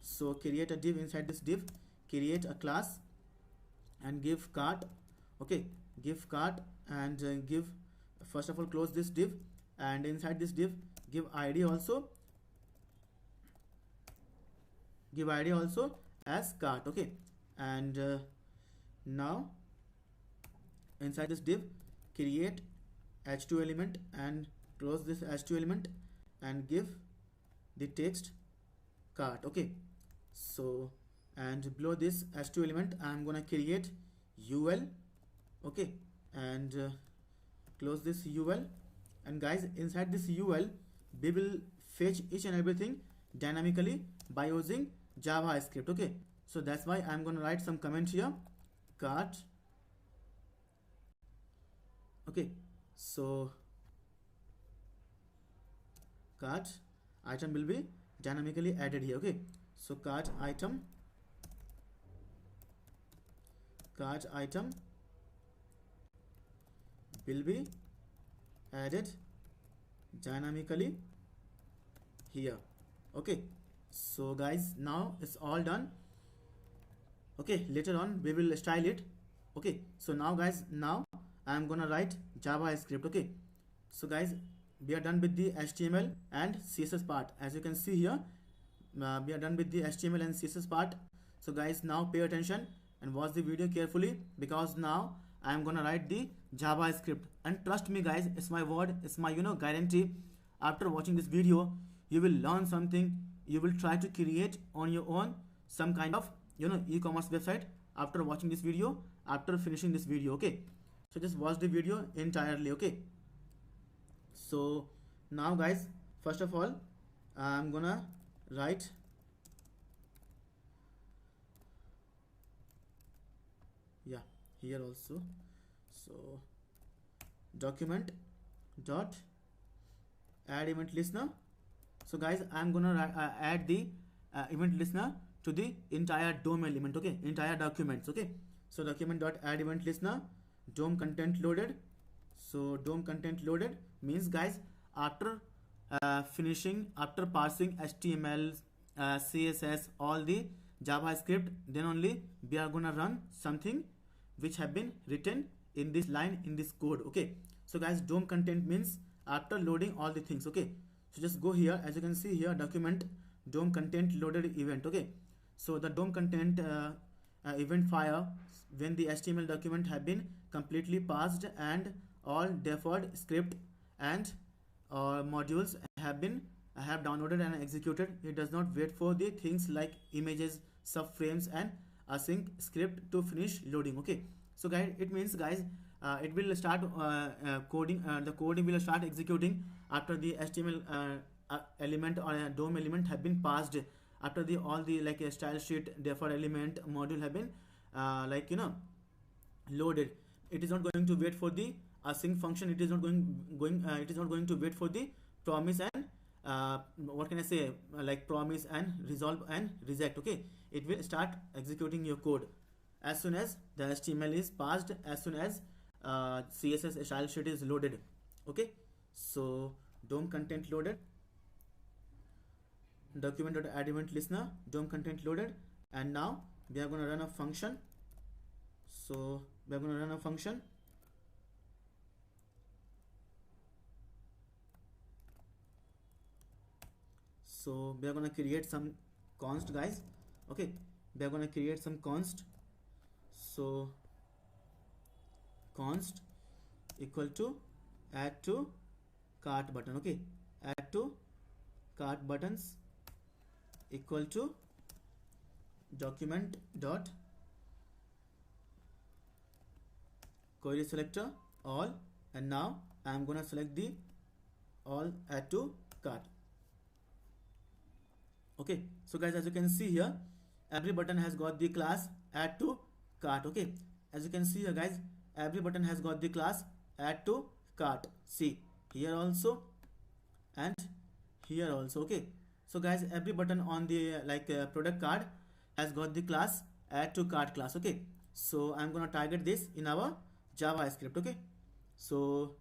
So create a div, inside this div create a class and give cart. Okay, give cart, and give, first of all close this div, and inside this div give id also, as cart. Okay, and now inside this div create h2 element and close this h2 element and give the text cart. Okay, so and below this h2 element I'm gonna create ul. Okay, and close this ul, and guys inside this ul we will fetch each and everything dynamically by using JavaScript. Okay, so that's why I'm gonna write some comment here, cart. Okay, so cart item will be dynamically added here. Okay, so cart item will be added dynamically here. Okay, so guys now it's all done. Okay, later on we will style it. Okay, so now guys, now I'm gonna write JavaScript. Okay, so guys we are done with the HTML and CSS part. As you can see here, we are done with the HTML and CSS part. So guys now pay attention and watch the video carefully, because now I am gonna write the JavaScript, and trust me guys, it's my word, it's my guarantee. After watching this video you will learn something, you will try to create on your own some kind of e-commerce website after watching this video, after finishing this video. Okay, so just watch the video entirely. Okay, so now guys, first of all I'm gonna write here also, so document dot add event listener. So guys I'm gonna add the event listener to the entire DOM element. Okay, entire documents. Okay, so document dot add event listener, DOM content loaded. So DOM content loaded means guys, after finishing, after passing HTML, CSS, all the JavaScript, then only we are gonna run something which have been written in this line, in this code. Okay, so guys DOM content means after loading all the things. Okay, so just go here, as you can see here, document DOM content loaded event. Okay, so the DOM content event fire when the HTML document have been completely passed and all default script and modules have downloaded and executed. It does not wait for the things like images, subframes and async script to finish loading. Okay, so guys it means guys it will start coding, the coding will start executing after the HTML element or a DOM element have been passed, after the all the like a style sheet, default element, module have been loaded. It is not going to wait for the async function, it is not going to wait for the promise and what can I say, like promise and resolve and reject. Okay, it will start executing your code as soon as the HTML is passed, as soon as CSS style sheet is loaded. Okay, so DOM content loaded, document.add event listener, DOM content loaded, and now we are going to run a function. So we are going to run a function. So we are going to create some const, guys. Okay, we are going to create some const. So const equal to add to cart button. Okay, add to cart buttons equal to document dot query selector all, and now I am gonna select the all add to cart. Okay, so guys as you can see here, every button has got the class add to cart. Okay, as you can see here guys, every button has got the class add to cart. See here also and here also. Okay, so guys every button on the product card has got the class add to cart class. Okay, so I'm gonna target this in our JavaScript. Okay, so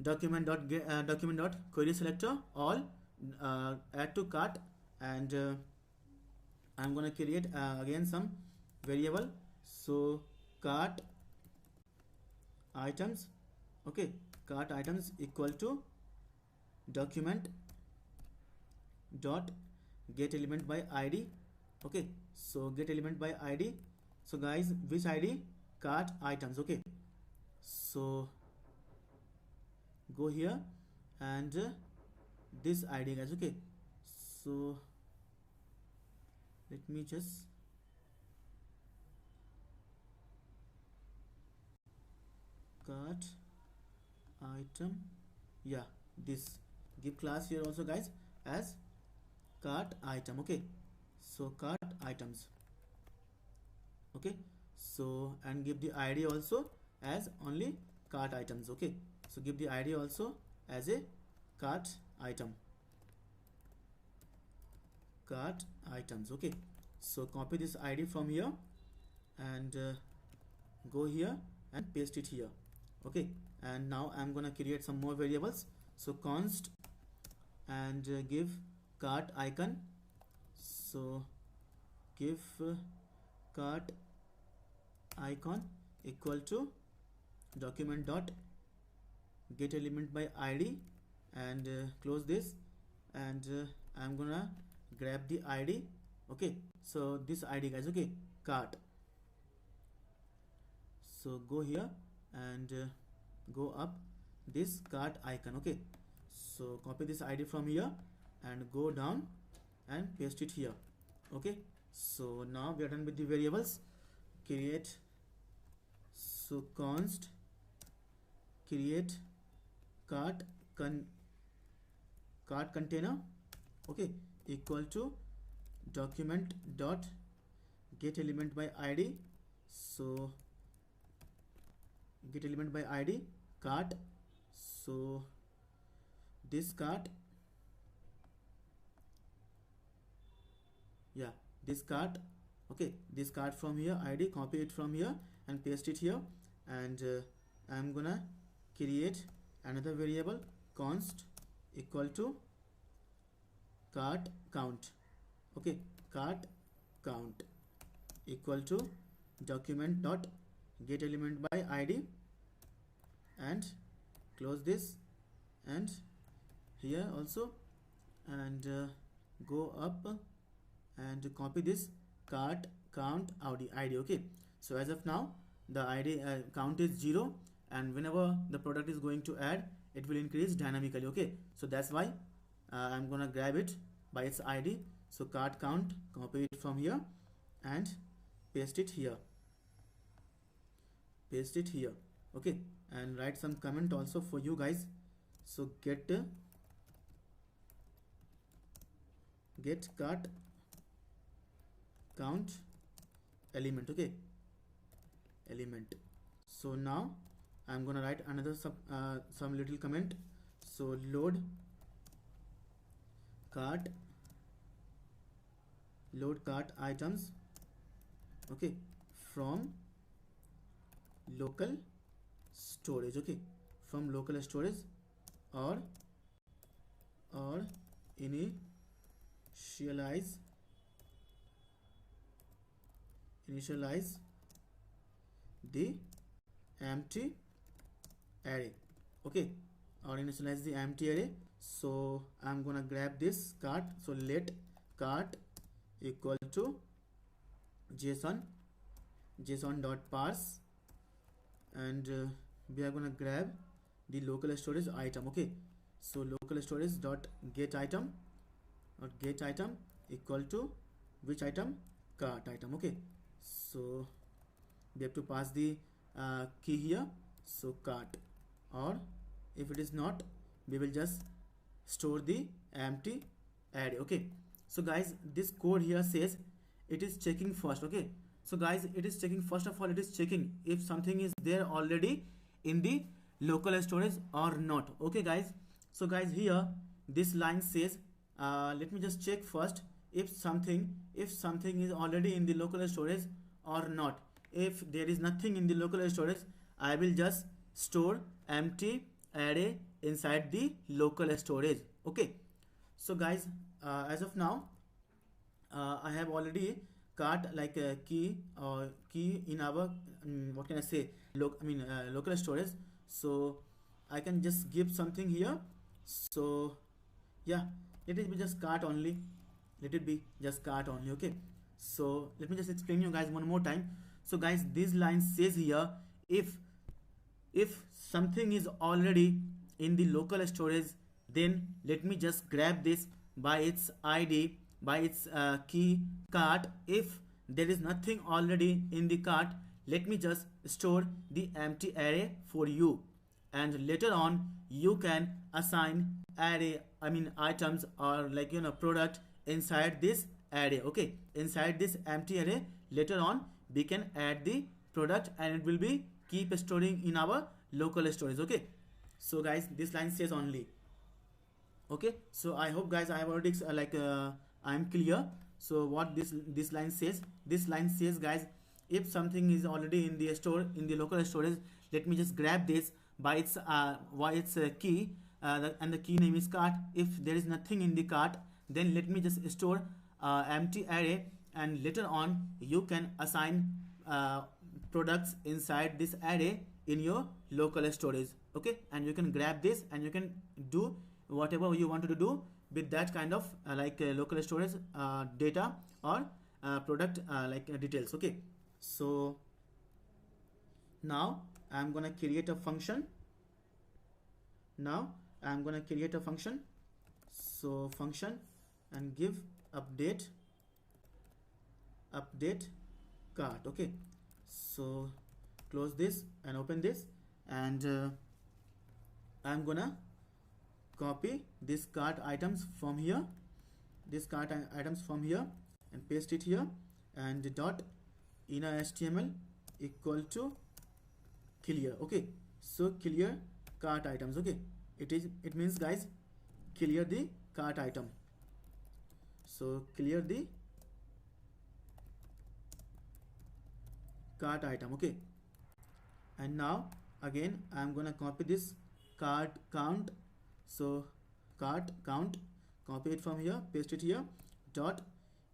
document dot query selector all add to cart, and I'm gonna create again some variable. So cart items. Okay, cart items equal to document dot get element by id. Okay, so get element by id. So guys, which id? Cart items. Okay, so go here and this id guys. Okay, so let me just cart item, yeah, this, give class here also guys as cart item. Okay, so cart items. Okay, so and give the id also as only cart items. Okay, so give the id also as a cart item, cart items. Okay, so copy this id from here and go here and paste it here. Okay, and now I'm gonna create some more variables. So const and give cart icon. So give cart icon equal to document dot get element by id and close this and I'm gonna grab the id. Okay, so this id guys. Okay, cart. So go here and go up this cart icon. Okay, so copy this id from here and go down and paste it here. Okay, so now we are done with the variables. Create, so const create cart container. Okay, equal to document dot get element by id. So get element by id cart. So this cart, yeah, this cart. Okay, this cart from here id, copy it from here and paste it here and I'm gonna create another variable const equal to cart count. Okay, cart count equal to document dot get element by id and close this and here also and go up and copy this cart count id. Okay, so as of now the id count is 0 and whenever the product is going to add it will increase dynamically. Okay, so that's why I'm gonna grab it by its id. So cart count, copy it from here and paste it here, paste it here. Okay, and write some comment also for you guys. So get cart count element. Okay, element. So now I'm gonna write another some little comment. So load cart items. Okay, from local storage. Okay, from local storage or initialize the empty array. Okay, or initialize the empty array. So I'm gonna grab this cart. So let cart equal to json dot parse and we are gonna grab the local storage item. Okay, so local storage dot get item or get item equal to which item? Cart item. Okay, so we have to pass the key here. So cart, or if it is not, we will just store the empty array. Okay, so guys, this code here says it is checking first. Okay, so guys, it is checking first of all, it is checking if something is there already in the local storage or not. Okay guys, so guys, here this line says let me just check first if something is already in the local storage or not. If there is nothing in the local storage, I will just store empty array inside the local storage. Okay, so guys, as of now I have already cart like a key in our what can I say, local storage. So I can just give something here. So yeah, let it be just cart only. Let it be just cart only. Okay, so let me just explain you guys one more time. So guys, this line says here, if something is already in the local storage, then let me just grab this by its id, by its key cart. If there is nothing already in the cart, let me just store the empty array for you, and later on you can assign array, items, or product inside this array. Okay, inside this empty array, later on we can add the product, and it will be keep storing in our local storage. Okay, so guys, this line says only. Okay, so I hope guys I have already I'm clear. So what this line says, this line says guys, if something is already in the store, in the local storage, let me just grab this by its key, and the key name is cart. If there is nothing in the cart, then let me just store empty array, and later on you can assign products inside this array in your local storage. Okay, and you can grab this and you can do whatever you wanted to do with that kind of local storage data or product details. Okay, so now I'm gonna create a function. So function, and give update cart. Okay, so close this and open this, and I'm gonna copy this cart items from here, and paste it here, and dot inner HTML equal to clear. Okay, so clear cart items. Okay, it means guys, clear the cart item. So clear the cart item. Okay, and now again I'm gonna copy this cart count. So cart count, copy it from here, paste it here, dot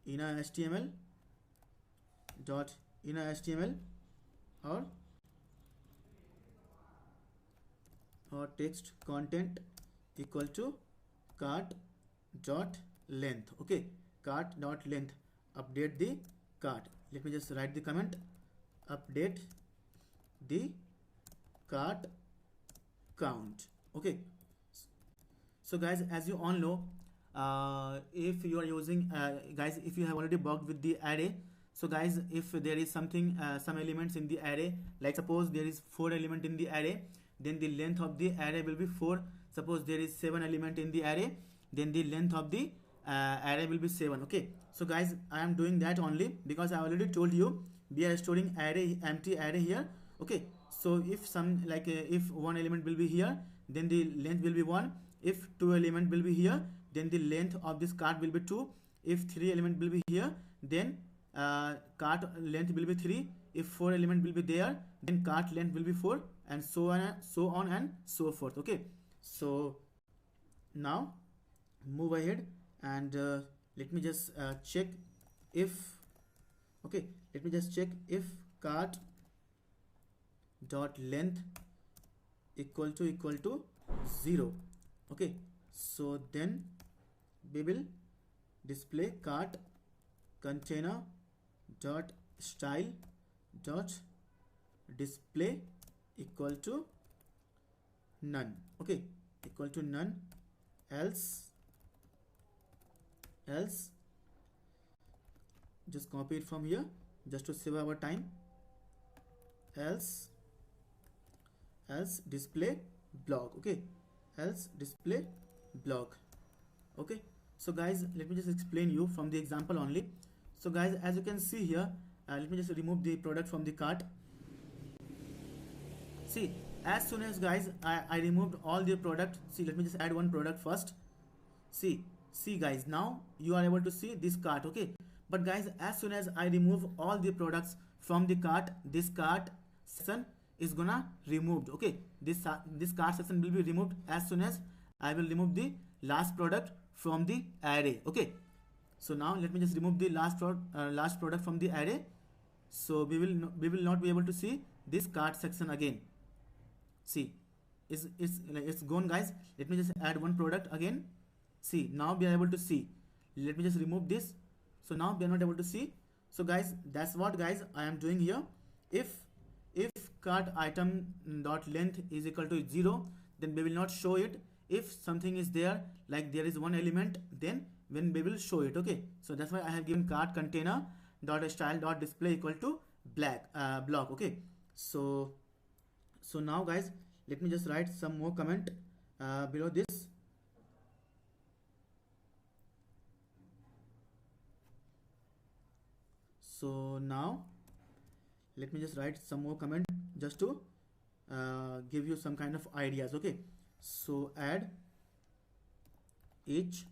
inner HTML or text content equal to cart dot length. Okay, cart dot length, update the cart. Let me just write the comment, update the cart count. Okay, so guys, as you all know, if you are using guys, if you have already worked with the array, so guys, if there is something some elements in the array, like suppose there is 4 element in the array, then the length of the array will be 4. Suppose there is 7 element in the array, then the length of the array will be 7. Okay, so guys, I am doing that only because I already told you we are storing array, empty array here. Okay, so if some if 1 element will be here, then the length will be 1. If 2 element will be here, then the length of this cart will be 2. If 3 element will be here, then cart length will be 3. If 4 element will be there, then cart length will be 4, and so on and so forth. Okay, so now move ahead, and let me just check if, okay, let me just check if cart dot length equal to 0. Okay, so then we will display cart container dot style dot display equal to none. Okay, equal to none, else just copy it from here just to save our time, else display block. Okay, else display block. Okay, so guys, let me just explain you from the example only. So guys, as you can see here, let me just remove the product from the cart. See, as soon as guys I removed all the product, see, let me just add one product first. See guys, now you are able to see this cart. Okay, but guys, as soon as I remove all the products from the cart, this cart section is gonna removed. Okay, this cart section will be removed as soon as I will remove the last product from the array. Okay, so now let me just remove the last product from the array. So we will not be able to see this cart section again. See, it's gone, guys. Let me just add one product again. See, now we are able to see. Let me just remove this. So now we are not able to see. So guys, that's what, guys, I am doing here. If cart item dot length is equal to 0, then we will not show it. If something is there, like there is one element, then when we will show it. Okay, so that's why I have given cart container dot style dot display equal to block. Okay, so now, guys, let me just write some more comment below this. So now let me just write some more comment just to give you some kind of ideas. Okay, so add each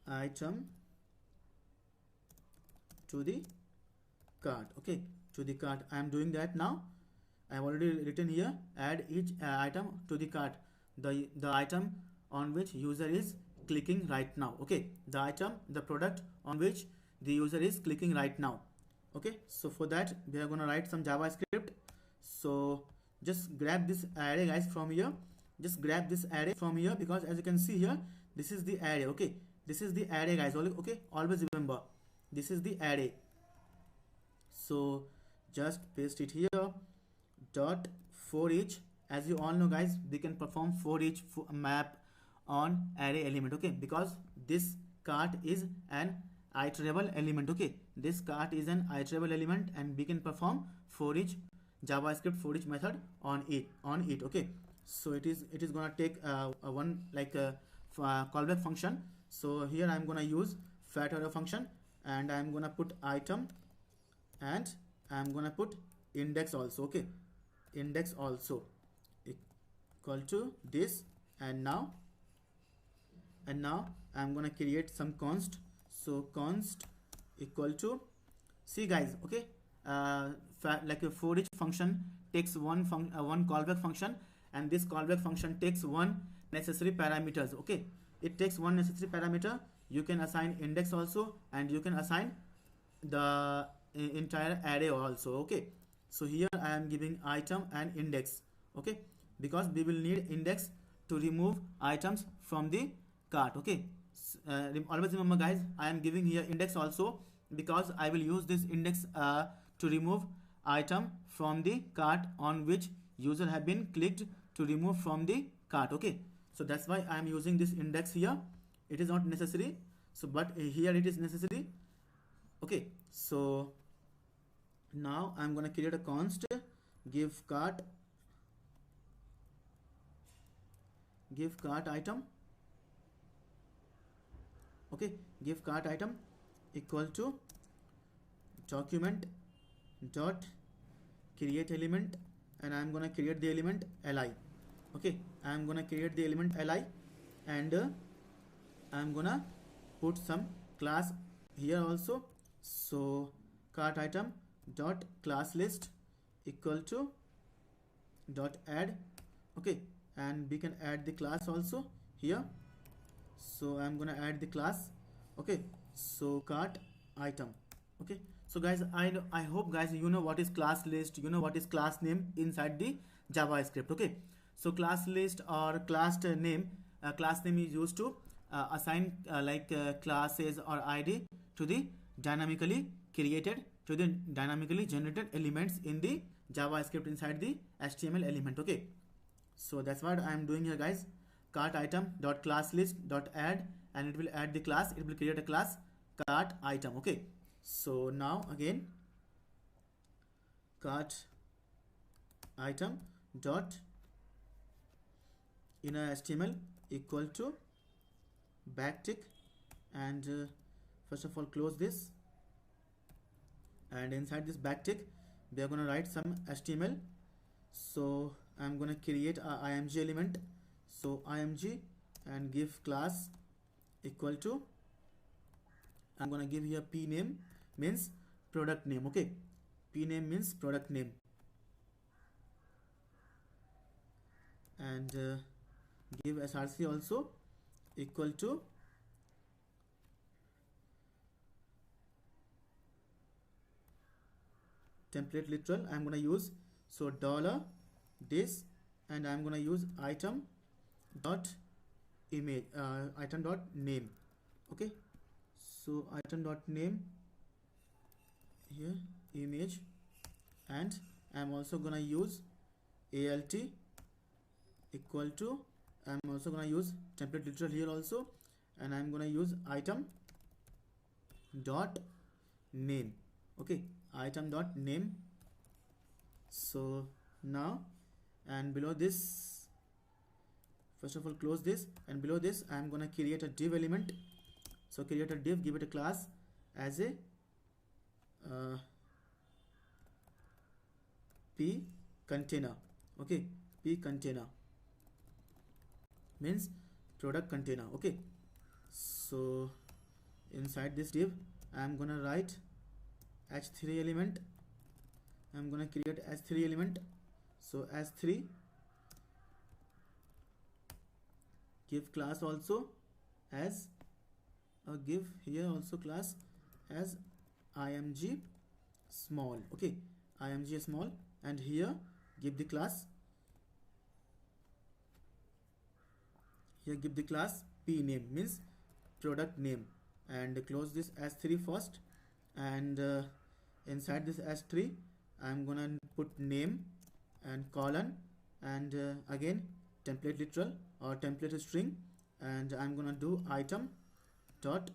item to the cart. Okay, to the cart. I am doing that now. I have already written here, add each item to the cart, the item on which user is clicking right now. Okay, the product on which the user is clicking right now. Okay, so for that we are going to write some JavaScript. So just grab this array, guys, from here. Just grab this array from here, because as you can see here, this is the array. Okay, this is the array, guys. Okay, always remember, this is the array. So just paste it here. Dot for each. As you all know, guys, we can perform for each map on array element. Okay, because this cart is an iterable element. Okay, this cart is an iterable element, and we can perform for each JavaScript for each method on it. Okay, so it is gonna take one like a callback function. So here I'm gonna use fat arrow function, and I'm gonna put item, and I'm gonna put index also. Okay, index also equal to this, and now I'm gonna create some const. So const equal to, see, guys, okay, like a for each function takes one callback function, and this callback function takes one necessary parameters. Okay, it takes one necessary parameter. You can assign index also, and you can assign the entire array also. Okay, so here I am giving item and index. Okay, because we will need index to remove items from the cart. Okay, always remember, guys, I am giving here index also, because I will use this index to remove item from the cart on which user have been clicked to remove from the cart. Okay, so that's why I am using this index here. It is not necessary, so but here it is necessary. Okay, so now I'm gonna create a const, give cart item. Okay, give cart item equal to document dot create element, and I'm gonna create the element li. Okay, I'm gonna create the element li, and I'm gonna put some class here also. So cart item dot class list equal to dot add. Okay, and we can add the class also here. So I'm gonna add the class. Okay, so cart item. Okay, so guys, I hope, guys, you know what is class list, you know what is class name inside the JavaScript. Okay, so class list or class name is used to assign classes or ID to the dynamically generated elements in the JavaScript inside the HTML element. Okay, so that's what I am doing here, guys. Cart item dot class list dot add, and it will add the class. It will create a class cart item. Okay, so now again, cart item dot inner HTML equal to backtick, and first of all close this, and inside this backtick we are going to write some HTML. So I'm going to create a img element. So img, and give class equal to, I'm going to give here p name, means product name. Okay, p name means product name, and give src also equal to template literal I'm gonna use. So dollar this, and I'm gonna use item dot image, item dot name. Okay, so item dot name here, image, and I'm also gonna use alt equal to, I'm also gonna use template literal here also, and I'm gonna use item dot name. Okay, item dot name. So now, and below this, first of all close this, and below this I'm gonna create a div element. So create a div, give it a class as a p container. Okay, p container means product container. Okay, so inside this div I'm gonna write h3 element. I'm gonna create h3 element. So h3, give class also as give here also class as img small. Okay, img small, and here give the class, here give the class p name means product name, and close this s3 first, and inside this s3 I'm gonna put name and colon, and again template literal or template string, and I'm gonna do item dot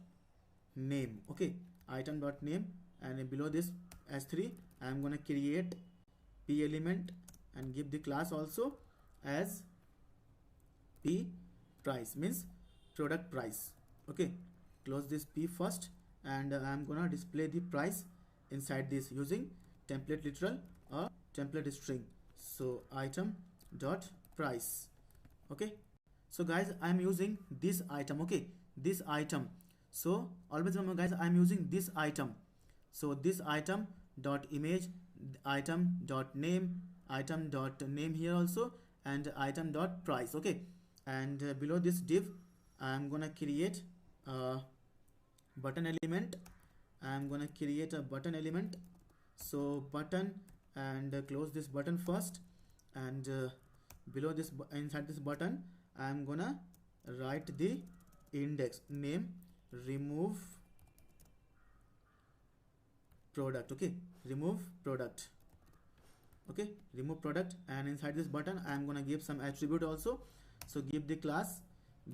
name. Okay, item dot name, and below this s3 I'm gonna create p element and give the class also as p price means product price. Okay, close this p first, and I'm gonna display the price inside this using template literal or template string. So item dot price. Okay, so guys I'm using this item. Okay, this item, so always remember guys I'm using this item. So this item dot image, item dot name, item dot name here also, and item dot price. Okay, and below this div I'm gonna create a button element. I'm gonna create a button element. So button, and close this button first, and below this, inside this button I'm gonna write the index name, remove product. Okay, remove product. Okay, remove product, and inside this button I'm gonna give some attribute also. So give the class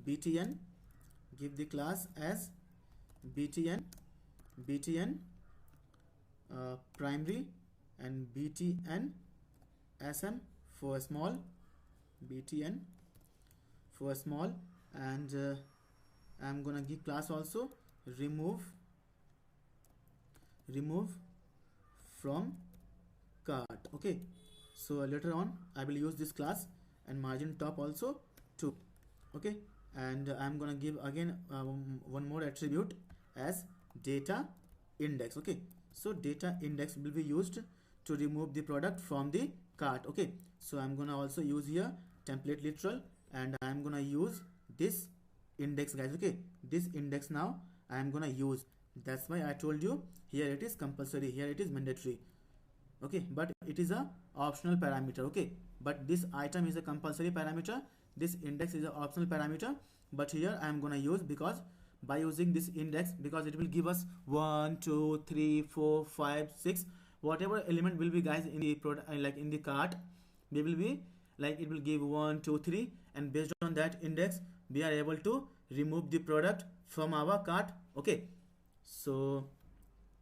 btn, give the class as btn primary, and btn sm for small, btn for small, and I'm gonna give class also remove from cart. Okay, so later on I will use this class, and margin top also too. Okay, and I'm gonna give again one more attribute as data index. Okay, so data index will be used to remove the product from the cart. Okay, so I'm gonna also use here template literal, and I'm gonna use this index guys. Okay, this index now I'm gonna use. That's why I told you here it is compulsory, here it is mandatory. Okay, but it is a optional parameter. Okay, but this item is a compulsory parameter, this index is an optional parameter, but here I am gonna use, because by using this index, because it will give us 1 2 3 4 5 6 whatever element will be guys in the product, like in the cart, we will be like, it will give 1 2 3, and based on that index we are able to remove the product from our cart. Okay, so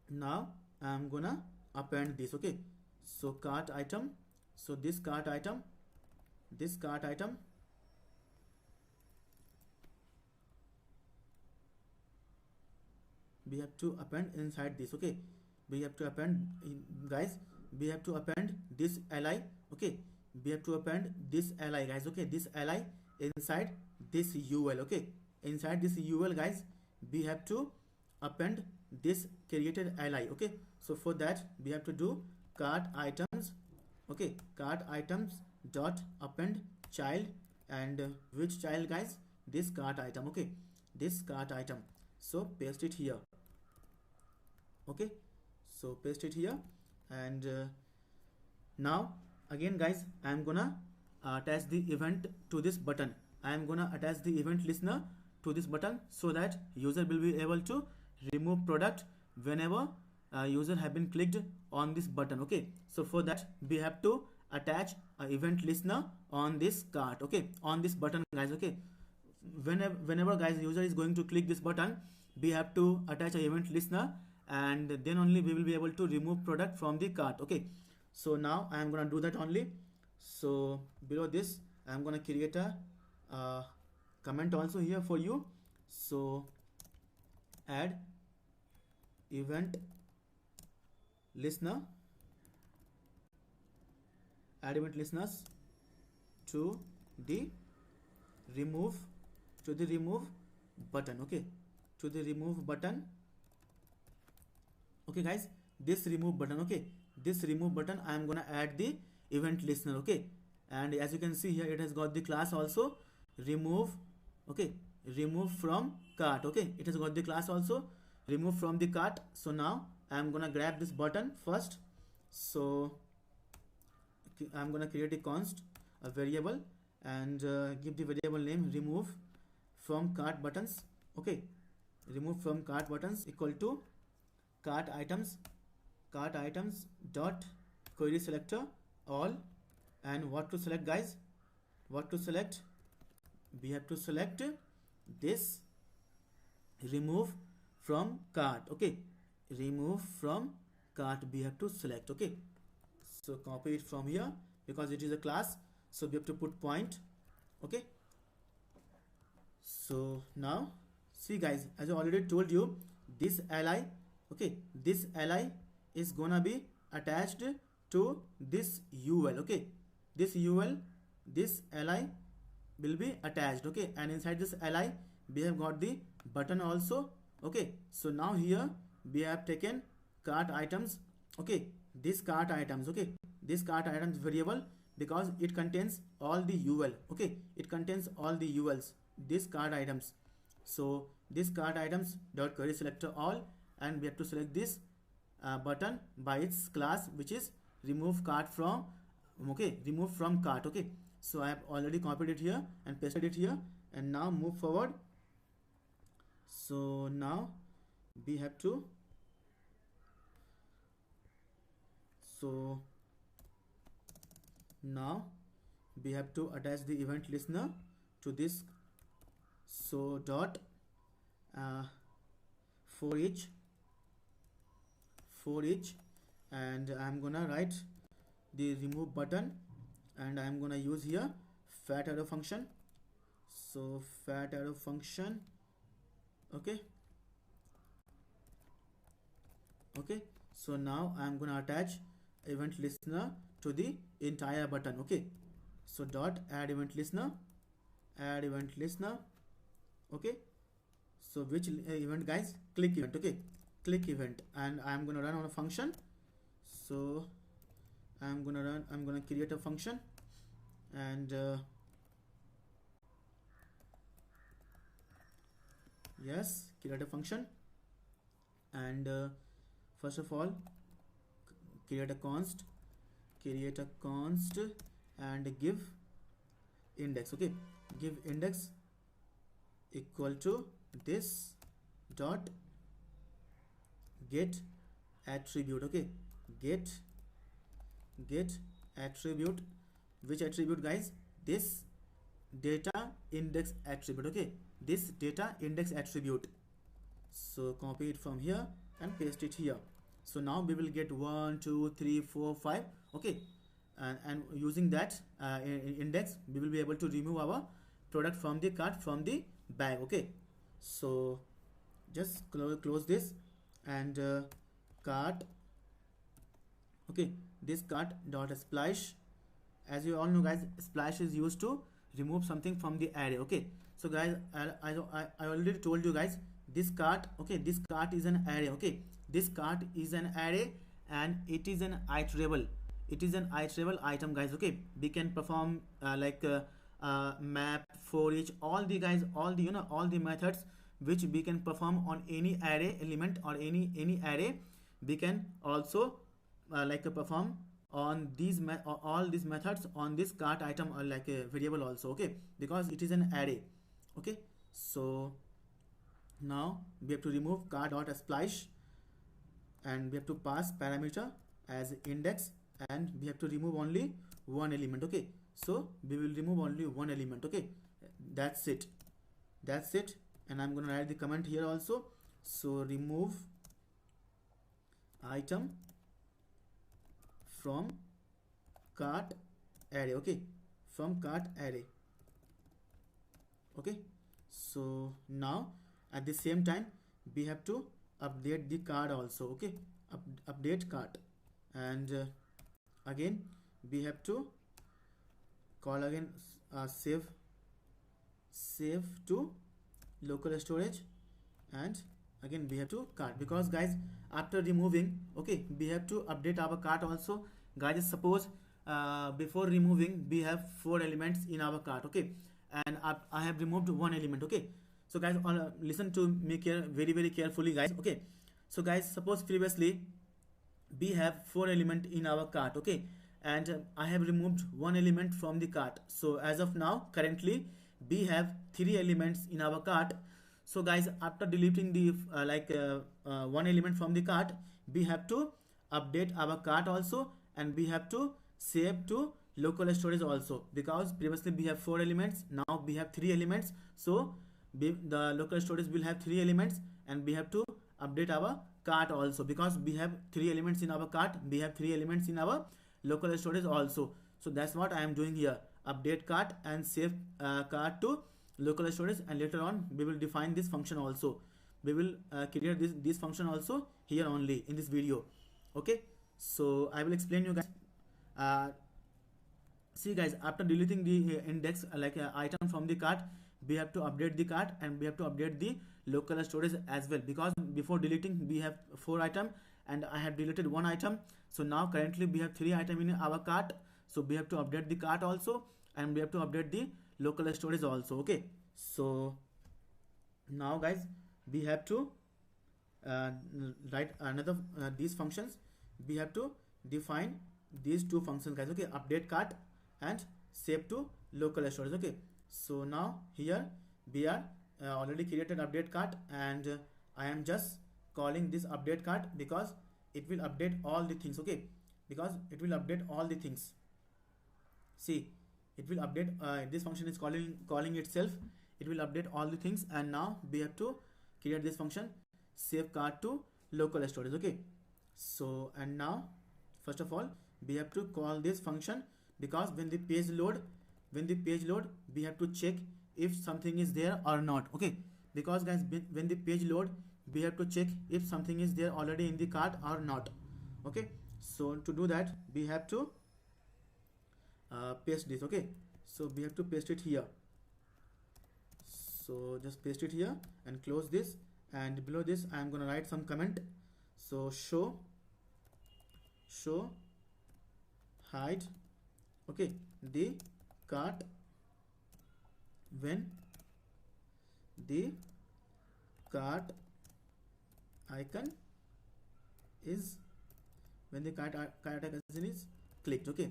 now I am gonna append this. Okay, so cart item, so this cart item we have to append inside this. Okay, we have to append guys, we have to append this li. Okay, we have to append this li guys. Okay, this li inside this ul. Okay, inside this ul guys we have to append this created li. Okay, so for that we have to do cart items. Okay, cart items dot append child, and which child guys, this cart item. Okay, this cart item, so paste it here. Okay, so paste it here, And now again guys, I am gonna attach the event to this button. I am gonna attach the event listener to this button so that user will be able to remove product whenever user have been clicked on this button. Okay, so for that we have to attach a event listener on this cart, okay, on this button guys. Okay, whenever guys user is going to click this button, we have to attach a event listener, and then only we will be able to remove product from the cart. Okay, so now I am gonna do that only. So below this I am gonna create a comment also here for you. So add event listener, add event listeners to the remove button. Okay, to the remove button. Okay guys, this remove button, okay, this remove button I am gonna add the event listener. Okay, and as you can see here, it has got the class also remove. Okay, remove from cart. Okay, it has got the class also remove from the cart. So now I am gonna grab this button first. So I'm gonna create a const, a variable, and give the variable name remove from cart buttons. Okay, remove from cart buttons equal to cart items dot query selector all. And what to select guys, what to select, we have to select this remove from cart. Okay, remove from cart we have to select. Okay, so copy it from here because it is a class, so we have to put point. Okay, so now see guys, as I already told you, this li, okay, this li is gonna be attached to this ul. Okay, this ul, this li will be attached. Okay, and inside this li we have got the button also. Okay, so now here we have taken cart items. Okay, this cart items, okay, this cart items variable, because it contains all the ul. Okay, it contains all the uls, this cart items. So this cart items dot query selector all, and we have to select this button by its class, which is remove cart from. Okay, remove from cart. Okay, so I have already copied it here and pasted it here, and now move forward. So now we have to, so now we have to attach the event listener to this. So dot for each, and I'm gonna write the remove button, and I'm gonna use here fat arrow function. So fat arrow function. Okay, so now I'm gonna attach event listener to the entire button. Okay, so dot add event listener, okay, so which event guys, click event. Okay, click event, and I'm gonna run on a function. So I'm gonna create a function, and yes, create a function, and first of all create a const, and give index. Okay, give index equal to this dot get attribute. Okay, get attribute, which attribute guys, this data index attribute. Okay, this data index attribute. So copy it from here and paste it here. So now we will get 1 2 3 4 5. Okay, and using that index, we will be able to remove our product from the cart, from the bag. Okay, so just close this, and cart. Okay, this cart dot splash. As you all know guys, splash is used to remove something from the array. Okay, so guys, I already told you guys, this cart, okay, this cart is an array. Okay, this cart is an array, and it is an iterable, item guys. Okay, we can perform map, for each, all the guys, all the all the methods which we can perform on any array element or any array, we can also perform on these all these methods on this cart item or like a variable also, okay, because it is an array. Okay, so now we have to remove cart dot splice, and we have to pass parameter as index, and we have to remove only one element. Okay, so we will remove only one element. Okay, that's it, that's it. And I'm going to write the comment here also. So remove item from cart array. Okay, from cart array. Okay, so now at the same time we have to update the card also. Okay, update cart, and again we have to call again save to local storage, and again we have to cart, because guys after removing, okay, we have to update our cart also. Guys, suppose before removing we have 4 elements in our cart. Okay, and I have removed one element. Okay, so guys listen to me very carefully, guys. Okay, so guys, suppose previously we have 4 elements in our cart. Okay, and I have removed one element from the cart. So as of now currently we have 3 elements in our cart. So guys, after deleting the one element from the cart, we have to update our cart also, and we have to save to local storage also, because previously we have 4 elements, now we have 3 elements. So the local storage will have 3 elements, and we have to update our cart also, because we have 3 elements in our cart, we have 3 elements in our local storage also. So that's what I am doing here, update cart and save cart to local storage, and later on we will define this function also. We will create this function also here only in this video. Okay, so I will explain you guys. See guys, after deleting the index item from the cart, we have to update the cart, and we have to update the local storage as well, because before deleting we have 4 items and I have deleted 1 item. So now currently we have 3 items in our cart, so we have to update the cart also, and we have to update the local storage also. Okay, so now guys we have to write another these functions. We have to define these 2 functions, guys. Okay, update cart and save to local storage. Okay, so now here we are already created update cart, and I am just calling this update cart because it will update all the things. Okay, because it will update all the things. See, it will update this function is calling itself, it will update all the things. And now we have to create this function save cart to local storage. Okay, so and now first of all we have to call this function, because when the page load we have to check if something is there or not. Okay, because guys when the page load we have to check if something is there already in the cart or not. Okay, so to do that we have to paste this. Okay, so we have to paste it here. So just paste it here and close this, and below this I am going to write some comment. So show hide, okay, the cart when the cart icon is clicked. Okay,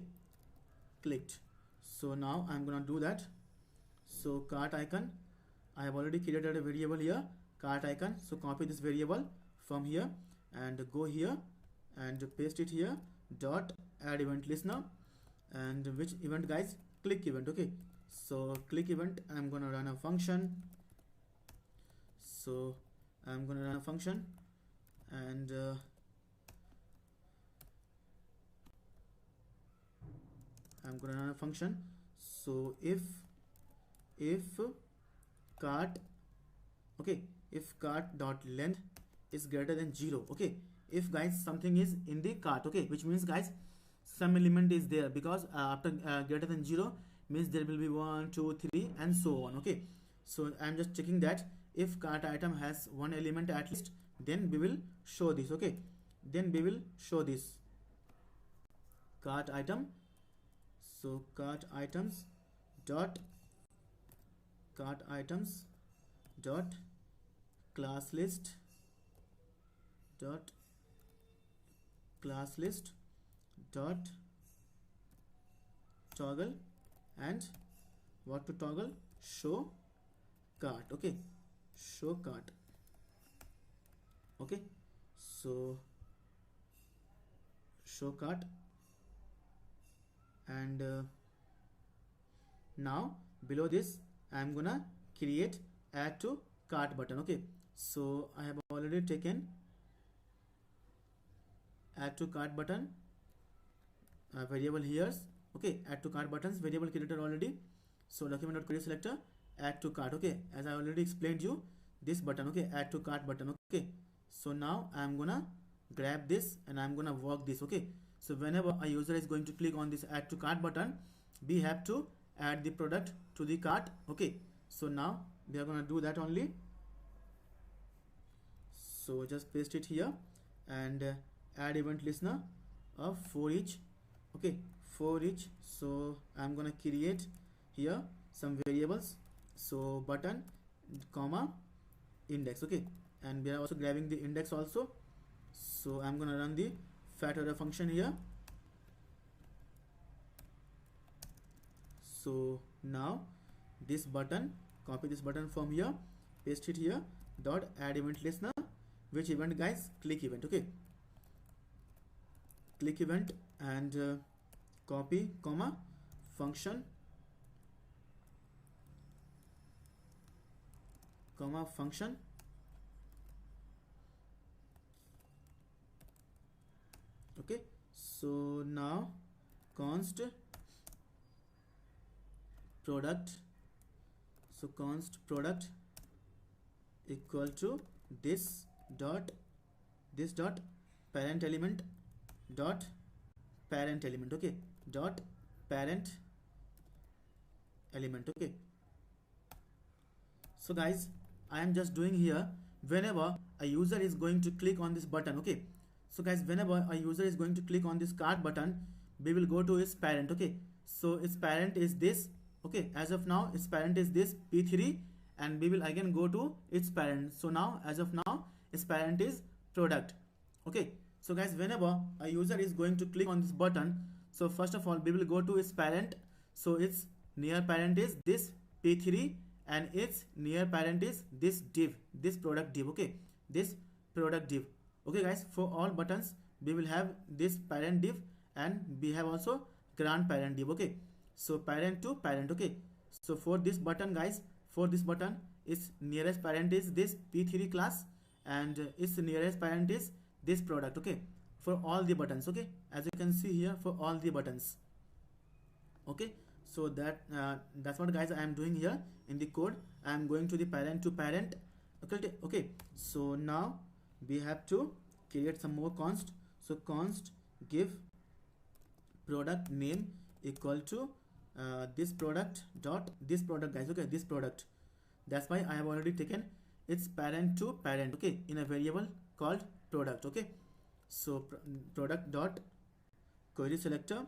clicked. So now I'm gonna do that. So cart icon, I have already created a variable here, cart icon. So copy this variable from here and go here and paste it here, dot add event listener, and which event, guys? Click event. Okay, so click event, I'm gonna run a function. So I'm gonna run a function, and I'm gonna run a function. So if cart, okay, if cart dot length is greater than 0. Okay, if guys something is in the cart, okay, which means guys some element is there, because after greater than 0 means there will be 1, 2, 3 and so on. Okay, so I'm just checking that if cart item has one element at least, then we will show this. Okay, then we will show this cart item. So cart items dot class list dot toggle, and what to toggle, show cart. Okay, show cart. Okay, so show cart, and now below this I am gonna create add to cart button. Okay, so I have already taken add to cart button variable here. Okay, add to cart buttons variable created already. So document.query selector add to cart. Okay, as I already explained you, this button. Okay, add to cart button. Okay, so now I am gonna grab this and I'm gonna work this. Okay, so whenever a user is going to click on this add to cart button, we have to add the product to the cart. Okay, so now we are gonna do that only. So just paste it here and add event listener of for each. Okay, for each. So I'm gonna create here some variables, so button comma index. Okay, and we are also grabbing the index also. So I'm gonna run the fat array function here. So now this button, copy this button from here, paste it here, dot add event listener. Which event, guys? Click event. Okay, click event, and copy comma function comma function. Okay, so now const product, so const product equal to this dot parent element dot parent element. Okay, dot parent element. Okay, so guys, I am just doing here whenever a user is going to click on this button. Okay, so guys, whenever a user is going to click on this cart button, we will go to its parent. Okay, so its parent is this. Okay, as of now its parent is this p3, and we will again go to its parent. So now as of now its parent is product. Okay, so guys, whenever a user is going to click on this button, so first of all we will go to its parent. So its near parent is this p3, and its near parent is this div, this product div. Okay, this product div. Okay guys, for all buttons we will have this parent div, and we have also grandparent div. Okay, so parent to parent. Okay, so for this button, guys, for this button its nearest parent is this p3 class, and its nearest parent is this product. Okay, for all the buttons. Okay, as you can see here, for all the buttons. Okay, so that's what, guys, I am doing here in the code. I am going to the parent to parent. Okay, okay, so now we have to create some more const. So const give product name equal to this product dot this product, guys. Okay, this product. That's why I have already taken its parent to parent. Okay, in a variable called product. Okay, so product dot query selector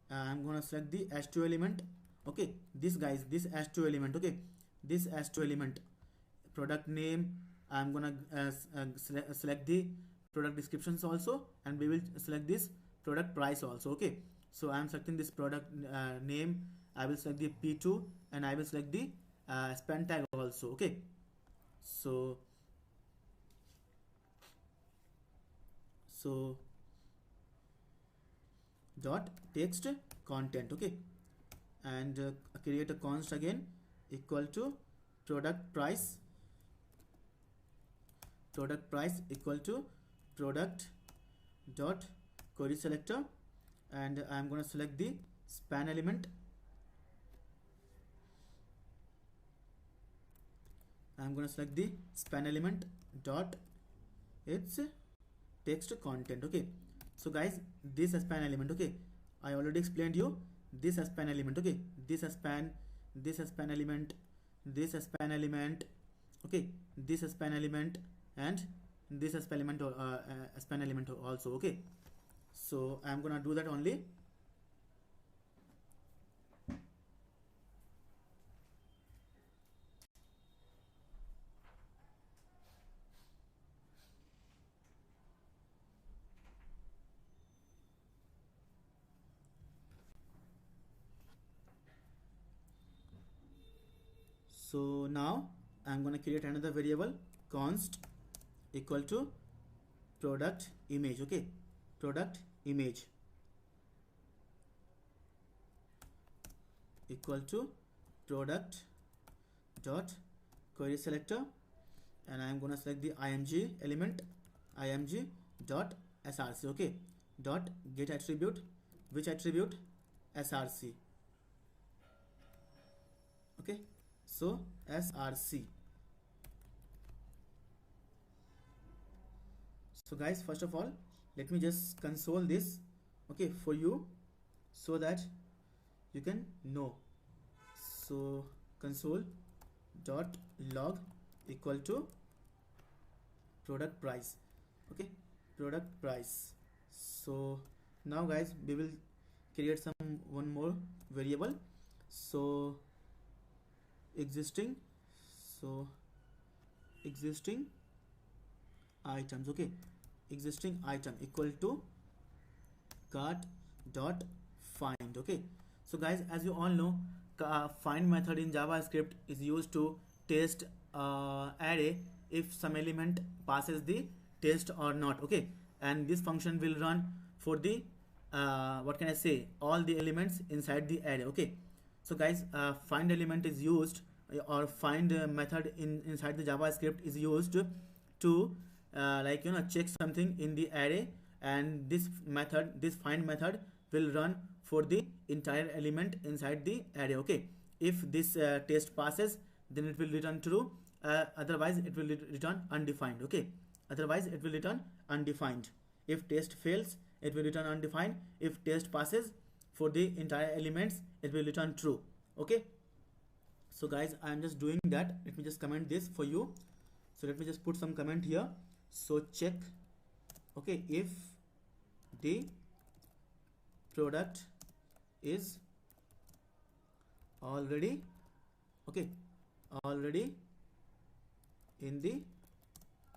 I'm gonna select the h2 element. Okay, this, guys, this h2 element. Okay, this h2 element product name. I'm gonna select the product descriptions also, and we will select this product price also. Okay, so I'm selecting this product name. I will select the p2, and I will select the spend tag also. Okay, so dot text content. Okay, and create a const again equal to product price equal to product dot query selector, and I'm going to select the span element. I'm going to select the span element dot its text content. Okay, so guys, this span element. Okay, I already explained you this span element. Okay, this span element, this span element. Okay, this span element, and this span element also. Okay, so I'm gonna do that only. So now I'm gonna create another variable const equal to product image. Okay, product image equal to product dot query selector, and I'm gonna select the img element, img dot src. Okay, dot get attribute, which attribute? Src. Okay, so src. So guys, first of all, let me just console this, okay, for you, so that you can know. So console dot log equal to product price. Okay, product price. So now guys, we will create one more variable. So existing, so existing items. Okay, existing item equal to cart dot find. Okay, so guys, as you all know, find method in JavaScript is used to test array if some element passes the test or not. Okay, and this function will run for the what can I say, all the elements inside the array. Okay, so guys, find element is used, or find method inside the JavaScript is used to like check something in the array, and this method, this find method, will run for the entire element inside the array. Okay, if this test passes, then it will return true, otherwise it will return undefined. Okay, otherwise it will return undefined. If test fails, it will return undefined. If test passes for the entire elements, it will return true. Okay, so guys, I am just doing that. Let me just comment this for you. So let me just put some comment here. So check, okay, if the product is already, okay, already in the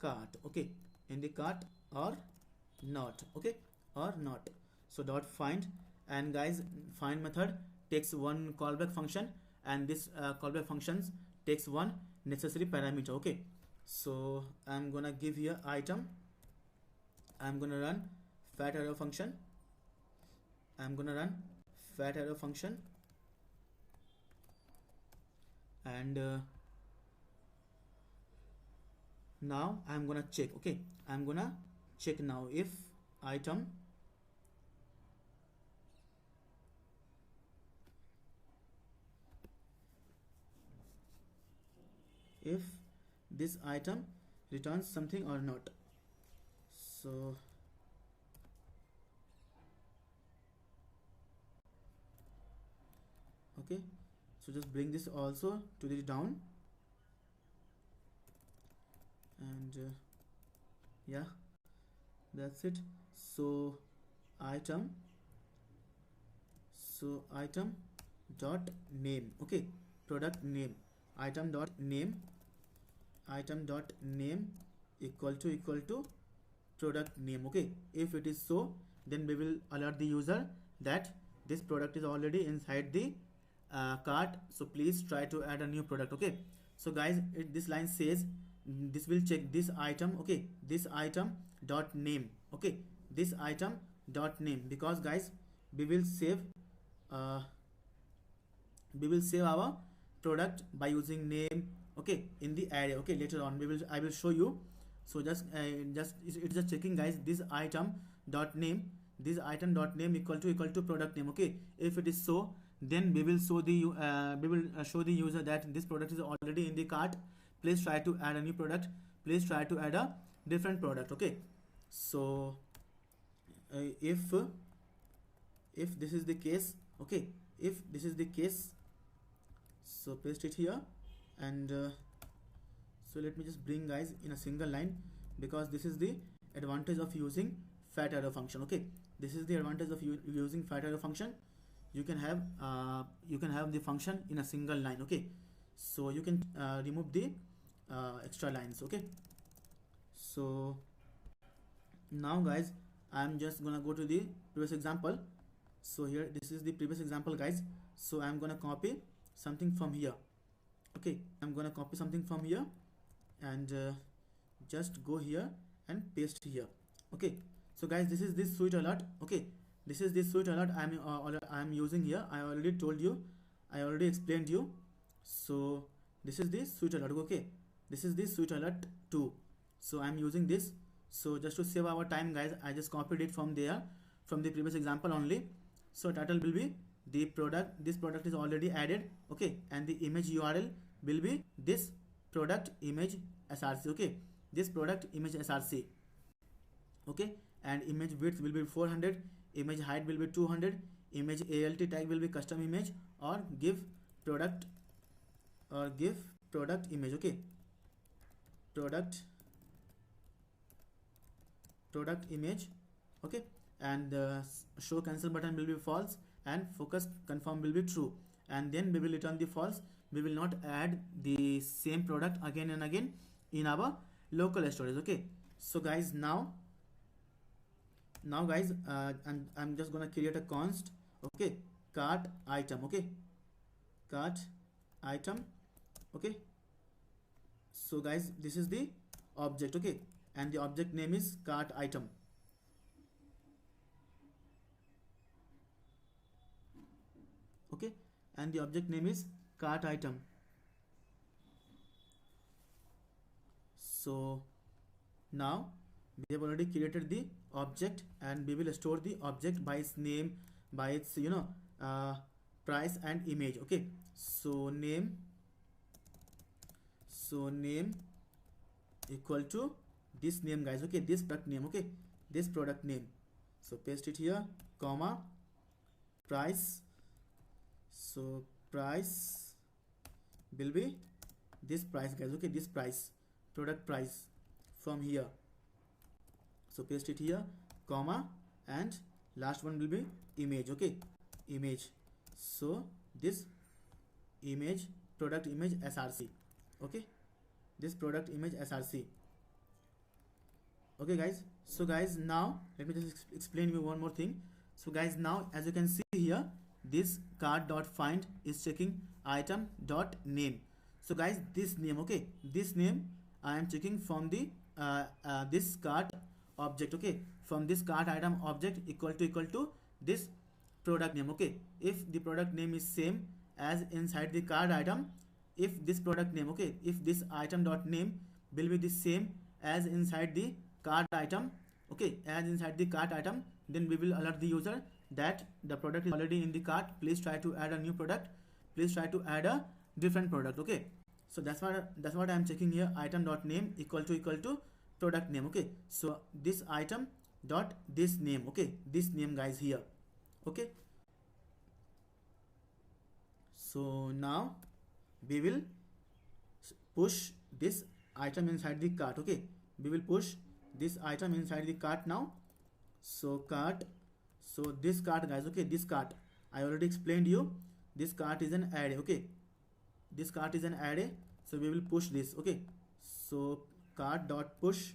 cart. Okay, in the cart or not. Okay, or not. So dot find, and guys, find method takes one callback function, and this callback functions takes one necessary parameter. Okay, so I'm gonna give here item, I'm gonna run fat arrow function, I'm gonna run fat arrow function, and now I'm gonna check. Okay, I'm gonna check now if item if this item returns something or not. So okay, so just bring this also to the down, and yeah, that's it. So item, so item dot name. Okay, product name, item dot name, item dot name equal to product name. Okay, if it is so, then we will alert the user that this product is already inside the cart, so please try to add a new product. Okay, so guys, this line says this will check this item. Okay, this item dot name. Okay, this item dot name, because guys, we will save our product by using name, okay, in the array. Okay, later on I will show you. So just it's just checking, guys, this item dot name, this item dot name equal to product name. Okay, if it is so, then we will show the user that this product is already in the cart. Please try to add a new product, please try to add a different product. Okay, so if this is the case, okay, if this is the case, so paste it here, and so let me just bring, guys, in a single line, because this is the advantage of using fat arrow function. Okay, this is the advantage of using fat arrow function. You can have the function in a single line. Okay, so you can remove the extra lines. Okay, so now, guys, I'm just gonna go to the previous example. So here, this is the previous example, guys. So I'm gonna copy something from here. Okay, I'm gonna copy something from here and just go here and paste here. Okay, so guys, this is this switch alert. Okay, this is this switch alert I'm using here. I already told you, I already explained you. So this is this switch alert. Okay, this is this switch alert 2. So I'm using this. So just to save our time, guys, I just copied it from there, from the previous example only. So title will be the product. This product is already added. Okay, and the image URL will be this product image src. Okay, this product image src. Okay, and image width will be 400, image height will be 200, image alt tag will be custom image, or give product image. Okay, product image. Okay, and show cancel button will be false and focus confirm will be true, and then we will return the false. We will not add the same product again and again in our local storage. Okay, so guys, now guys, I'm just gonna create a const. Okay, cart item. Okay, cart item. Okay, so guys, this is the object. Okay, and the object name is cart item. Okay, and the object name is cart item. So now we have already created the object, and we will store the object by its name, by its price and image. Okay, so name equal to this name, guys. Okay, this product name. Okay, this product name. So paste it here, comma, price. So price will be this price, guys. Okay, this price, product price from here. So paste it here, comma, and last one will be image. Okay, image. So this image, product image src. Okay, this product image src. Okay guys, so guys, now let me just explain you one more thing. So guys, now as you can see here, this cart.find is checking item.name. So guys, this name. Okay, this name I am checking from the this cart object. Okay, from this cart item object equal to this product name. Okay, if the product name is same as inside the cart item, if this product name, okay, if this item dot name will be the same as inside the cart item, okay, as inside the cart item, then we will alert the user that the product is already in the cart. Please try to add a new product. Please try to add a different product. Okay, so that's what I am checking here. Item dot name equal to product name. Okay, so this item dot this name. Okay, this name, guys, here. Okay, so now we will push this item inside the cart. Okay, we will push this item inside the cart now. So cart, so this cart, guys. Okay, this cart I already explained you. This cart is an array. Okay, this cart is an array, so we will push this. Okay, so cart dot push.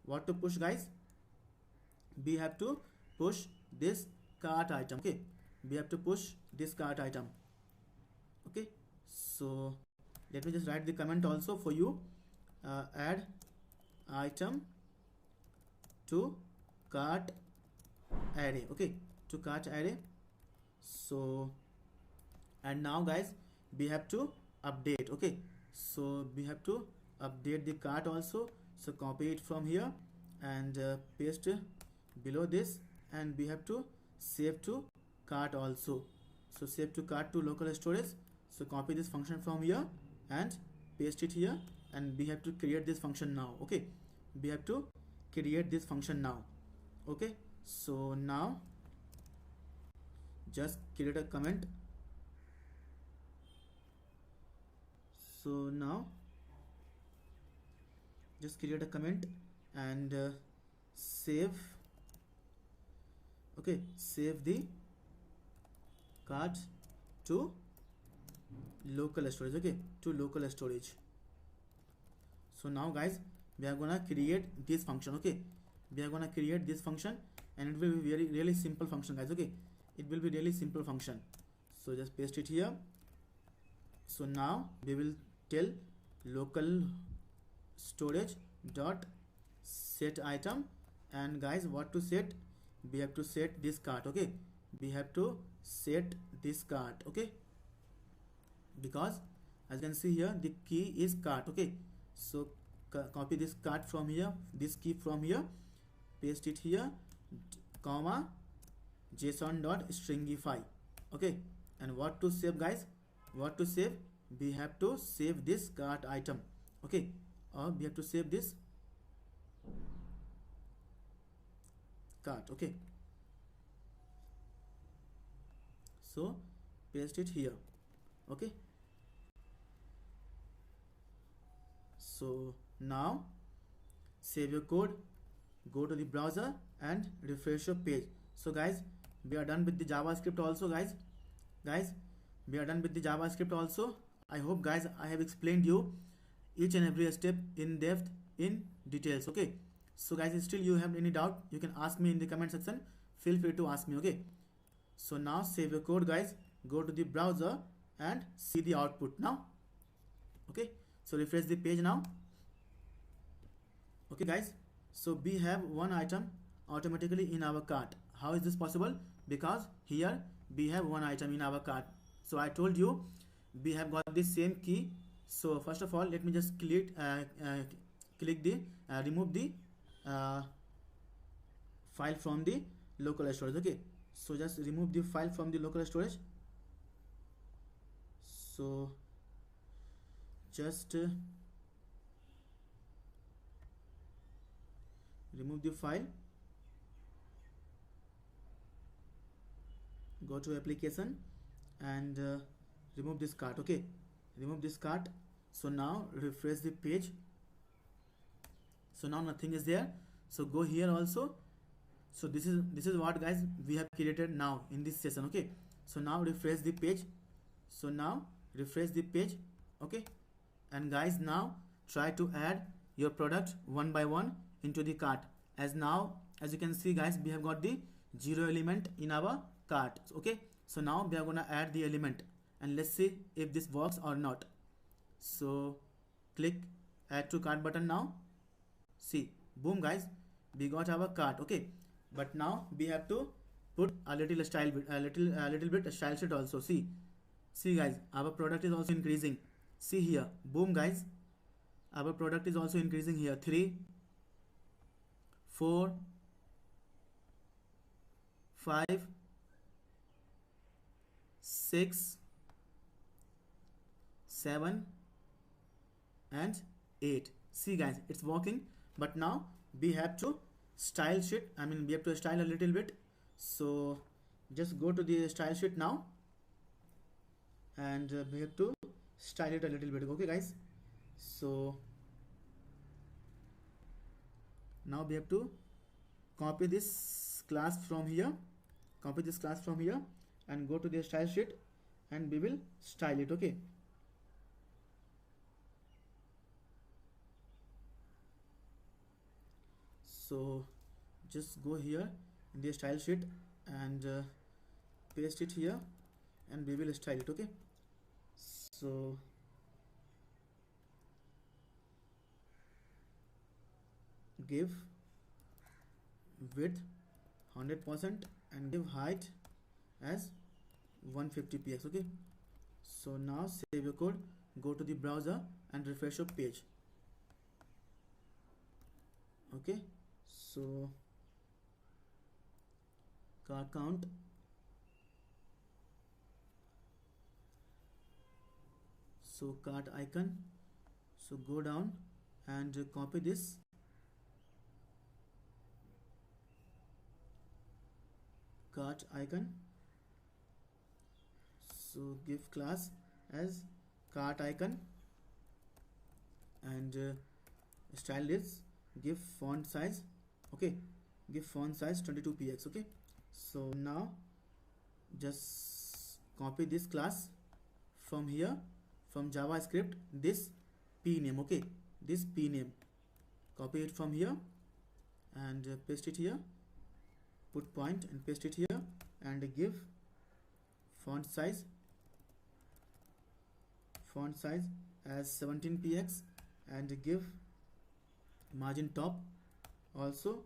What to push, guys? We have to push this cart item. Okay, we have to push this cart item. Okay, so let me just write the comment also for you. Add item to cart array. Okay, to cart array. So, and now guys, we have to update. Okay, so we have to update the cart also. So copy it from here and paste below this, and we have to save to cart also. So save to cart to local storage. So copy this function from here and paste it here, and we have to create this function now. Okay, we have to create this function now. Okay, so now just create a comment. So now just create a comment and save. Okay, save the cart to local storage. Okay, to local storage. So now guys, we are gonna create this function. Okay, we are gonna create this function, and it will be really simple function, guys. Okay, it will be really simple function. So just paste it here. So now we will tell local storage dot set item, and guys, what to set? We have to set this cart. Okay, we have to set this cart. Okay, because as you can see here, the key is cart. Okay, so copy this cart from here, this key from here, paste it here, comma json dot stringify. Okay, and what to save, guys? What to save? We have to save this cart item. Okay, or we have to save this cart. Okay, so paste it here. Okay, so now save your code, go to the browser and refresh your page. So guys, we are done with the JavaScript also. Guys, we are done with the JavaScript also. I hope, guys, I have explained you each and every step in depth, in details. Okay, so guys, still you have any doubt, you can ask me in the comment section. Feel free to ask me. Okay, so now save your code, guys, go to the browser and see the output now. Okay, so refresh the page now. Okay guys, so we have one item automatically in our cart. How is this possible? Because here we have one item in our cart. So I told you we have got the same key. So first of all, let me just click remove the file from the local storage. Okay, so just remove the file from the local storage. So just remove the file, go to application and remove this cart. Okay, remove this cart. So now refresh the page. So now nothing is there. So go here also. So this is what, guys, we have created now in this session. Okay, so now refresh the page. So now refresh the page. Okay, and guys, now try to add your product one by one into the cart. As you can see, guys, we have got the 0 element in our cart. Okay, so now we are gonna add the element and let's see if this works or not. So click add to cart button now. See, boom, guys, we got our cart. Okay, but now we have to put a little style bit, a little bit style sheet also. See guys, our product is also increasing. See here, boom, guys, our product is also increasing here. 3, 4, 5, 6, 7 and 8. See guys, it's working. But now we have to style sheet, we have to style a little bit. So just go to the style sheet now and we have to style it a little bit. Okay guys, so now we have to copy this class from here, and go to the style sheet and we will style it. Okay, so just go here in the style sheet and paste it here and we will style it. Okay, so give width 100% and give height as 150 px. Okay, so now save your code, go to the browser and refresh your page. Okay, so cart count, so cart icon, so go down and copy this cart icon, so give class as cart icon and style this, give font size. Okay, give font size 22 px. Okay, so now just copy this class from here, from JavaScript, this p name. Okay, this p name, copy it from here and paste it here, put point and paste it here and give font size font size as 17px and give margin top also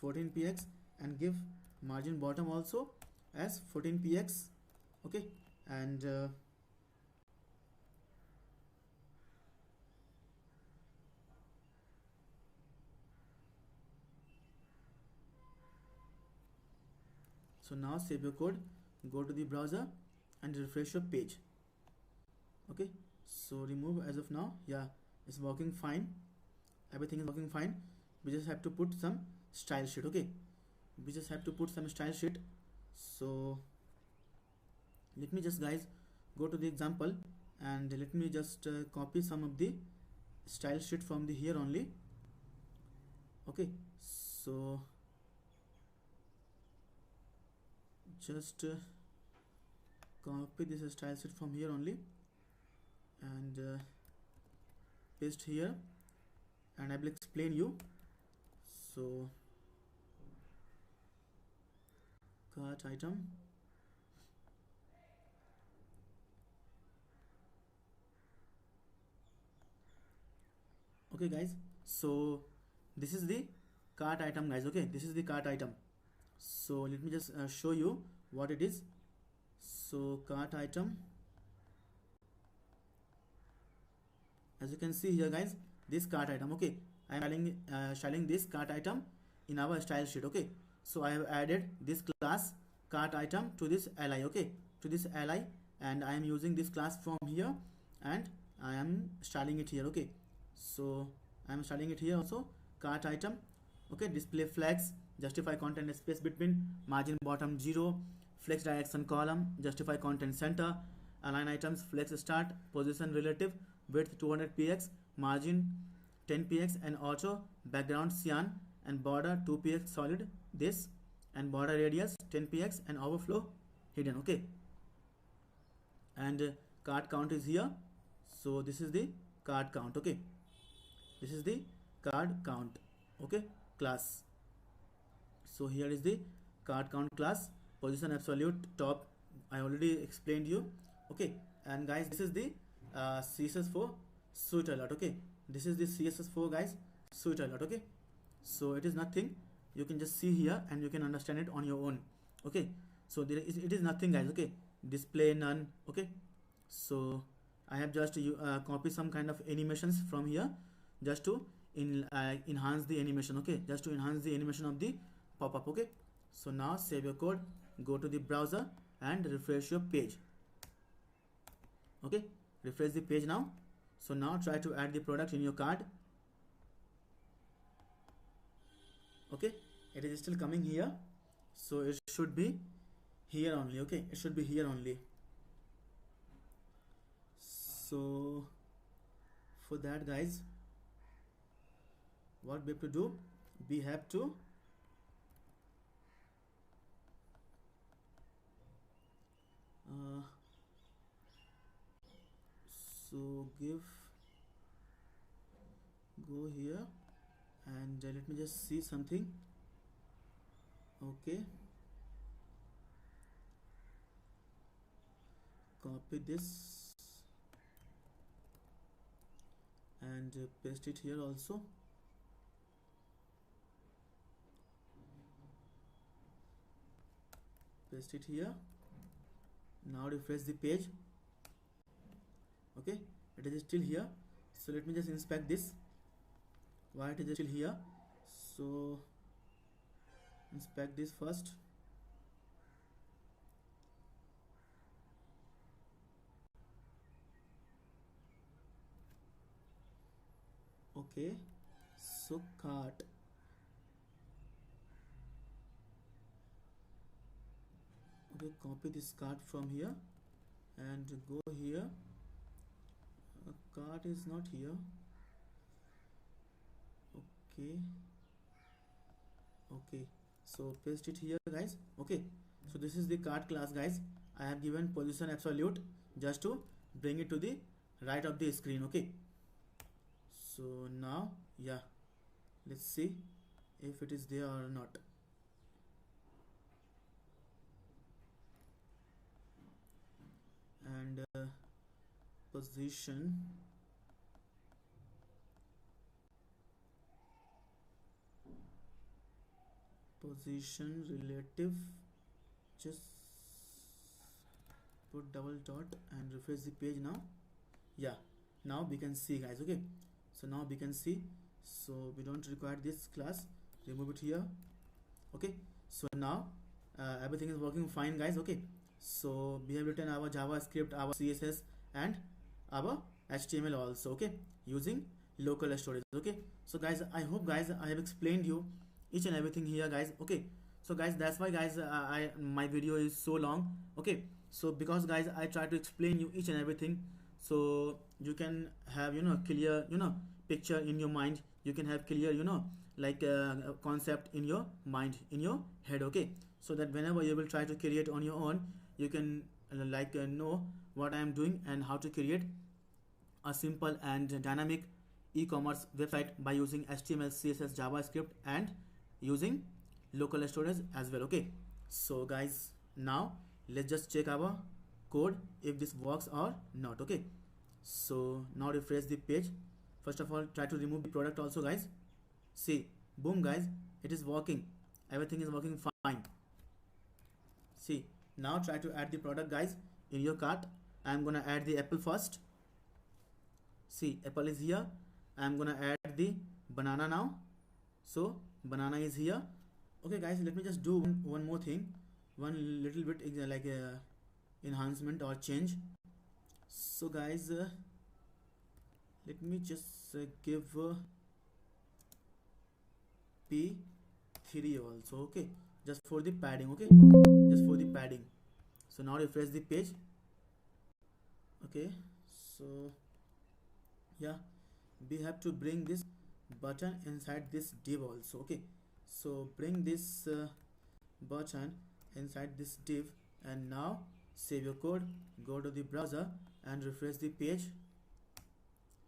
14px and give margin bottom also as 14px. Okay, and so now save your code, go to the browser and refresh your page. Okay, so remove as of now. Yeah, it's working fine, everything is working fine. We just have to put some style sheet. Okay, we just have to put some style sheet. So let me just guys go to the example and let me just copy some of the style sheet from the here only. Okay, so just copy this style sheet from here only and paste here, and I will explain you. So cart item, okay guys, so this is the cart item guys. Okay, this is the cart item. So let me just show you what it is. So cart item, as you can see here guys, this cart item. Okay, I am styling this cart item in our style sheet. Okay, so I have added this class cart item to this li. Okay, to this li, and I am using this class from here and I am styling it here. Okay, so I am styling it here also, cart item. Okay, display flex, justify content space between, margin bottom 0, flex direction column, justify content center, align items, flex start, position relative, width 200px, margin 10px, and also background cyan and border 2px solid this, and border radius 10px and overflow hidden. Okay, and card count is here. So this is the card count. Okay, this is the card count. Okay, class. So here is the card count class, position absolute top, I already explained you. Okay, and guys, this is the CSS for suite alert. Okay, this is the CSS for guys suite alert. Okay, so it is nothing, you can just see here and you can understand it on your own. Okay, so it is nothing guys. Okay, display none. Okay, so I have just copy some kind of animations from here just to enhance the animation. Okay, just to enhance the animation of the pop-up. Okay, so now save your code, go to the browser and refresh your page. Okay, refresh the page now. So now try to add the product in your cart. Okay, it is still coming here, so it should be here only. Okay, it should be here only. So for that guys, what we have to do, we have to so go here and let me just see something. Okay, copy this and paste it here also. Paste it here. Now refresh the page. Okay, it is still here, so let me just inspect this, why it is still here. So inspect this first. Okay, so cart, okay, copy this cart from here and go here. Cart is not here. Okay, okay, so paste it here guys. Okay, so this is the cart class guys. I have given position absolute just to bring it to the right of the screen. Okay, so now yeah, let's see if it is there or not. And position relative, just put double dot and refresh the page now. Yeah, now we can see guys. Okay, so now we can see, so we don't require this class, remove it here. Okay, so now everything is working fine guys. Okay, so we have written our JavaScript, our CSS and our HTML also, okay, using local storage. Okay, so guys, I hope guys I have explained you each and everything here guys. Okay, so guys, that's why guys my video is so long. Okay, so because guys I try to explain you each and everything, so you can have clear picture in your mind, you can have clear like concept in your mind, in your head. Okay, so that whenever you will try to create on your own, you can know what I am doing and how to create a simple and dynamic e-commerce website by using HTML, CSS, JavaScript and using local storage as well. Okay, so guys, now let's just check our code if this works or not. Okay, so now refresh the page. First of all, try to remove the product also guys. See, boom guys, it is working, everything is working fine. See, now try to add the product guys in your cart. I'm gonna add the apple first. See, apple is here. I'm gonna add the banana now. So banana is here. Okay guys, let me just do one more thing, one little bit like enhancement or change. So guys, let me just give P3 also. Okay, just for the padding. Okay, just for the padding. So now refresh the page. Okay, so yeah, we have to bring this button inside this div also. Okay, so bring this button inside this div, and now save your code, go to the browser and refresh the page.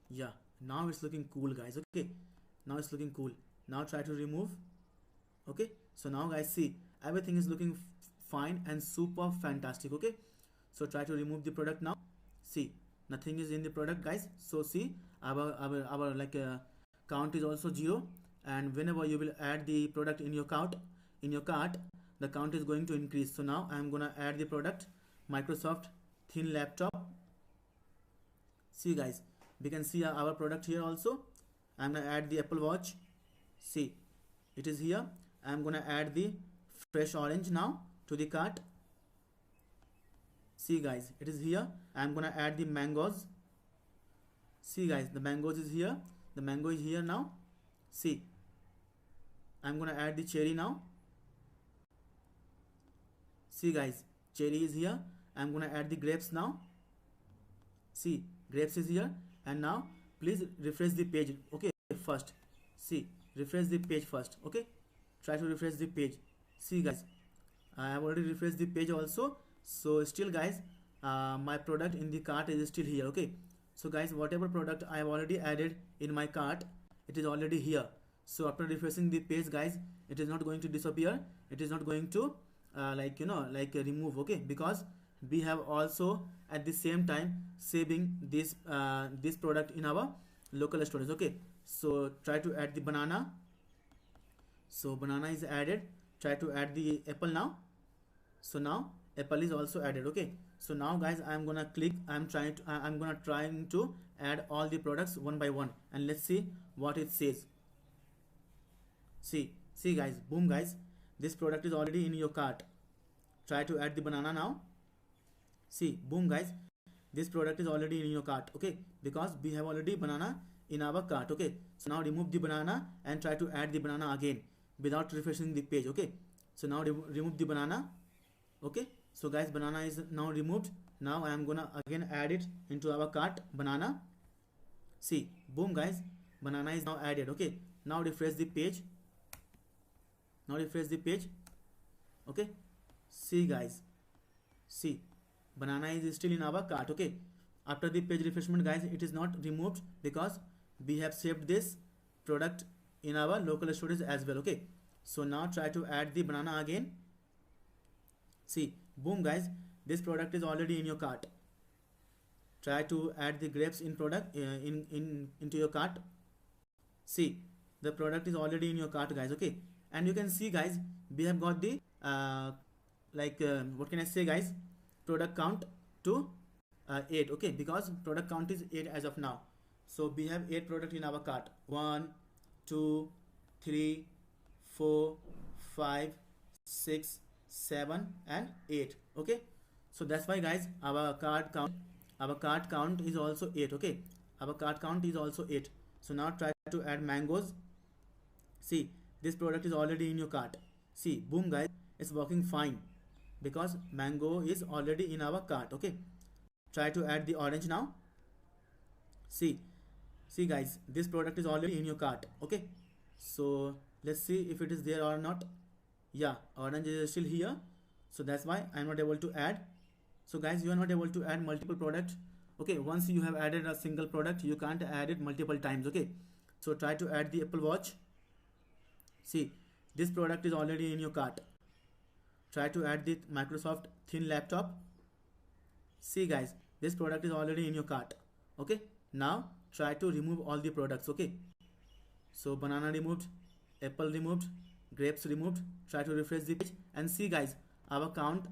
Yeah, now it's looking cool guys. Okay, now it's looking cool. Now try to remove. Okay, so now guys, see, everything is looking fine and super fantastic. Okay, so try to remove the product now. See, nothing is in the product guys. So see, our like count is also 0, and whenever you will add the product in your cart, the count is going to increase. So now I am gonna add the product, Microsoft thin laptop. See guys, we can see our product here also. I'm gonna add the Apple Watch. See, it is here. I'm gonna add the fresh orange now to the cart. See guys, it is here. I'm gonna add the mangoes. See guys, the mangoes is here. The mango is here now. See, I'm gonna add the cherry now. See guys, cherry is here. I'm gonna add the grapes now. See, grapes is here. And now please refresh the page. Okay, first. See, refresh the page first. Okay, try to refresh the page. See guys, I have already refreshed the page also. So still guys, my product in the cart is still here. Okay, so guys, whatever product I have already added in my cart, it is already here. So after refreshing the page guys, it is not going to disappear, it is not going to remove. Okay, because we have also at the same time saving this this product in our local storage. Okay, so try to add the banana. So banana is added. Try to add the apple now. So now apple is also added. Okay, so now guys, I'm gonna click, I'm gonna trying to add all the products one by one, and let's see what it says. See guys, boom guys, this product is already in your cart. Try to add the banana now. See, boom guys, this product is already in your cart. Okay, because we have already banana in our cart. Okay, so now remove the banana and try to add the banana again without refreshing the page. Okay, so now remove the banana. Okay, so guys, banana is now removed. Now I am gonna again add it into our cart, banana. See, boom guys, banana is now added. Okay, now refresh the page. Now refresh the page. Okay, see guys, see, banana is still in our cart. Okay, after the page refreshment guys, it is not removed because we have saved this product in our local storage as well. Okay, so now try to add the banana again. See, boom guys, this product is already in your cart. try to add the grapes in product into your cart. See, the product is already in your cart, guys. Okay, and you can see, guys, we have got the what can I say, guys, product count to 8. Okay, because product count is 8 as of now. So we have 8 product in our cart. 1 2 3 4 5 6 7 and 8. Okay, so that's why, guys, our cart count is also 8. Okay, our cart count is also 8. So now try to add mangoes. See, this product is already in your cart. See, boom, guys, it's working fine because mango is already in our cart. Okay, try to add the orange now. See, guys, this product is already in your cart. Okay, so let's see if it is there or not. Yeah, orange is still here, so that's why I'm not able to add. So guys, you are not able to add multiple products. Okay, once you have added a single product, you can't add it multiple times. Okay, so try to add the Apple Watch. See, this product is already in your cart. Try to add the Microsoft thin laptop. See, guys, this product is already in your cart. Okay, now try to remove all the products. Okay, so banana removed, apple removed, grapes removed. Try to refresh the page and see, guys, our count,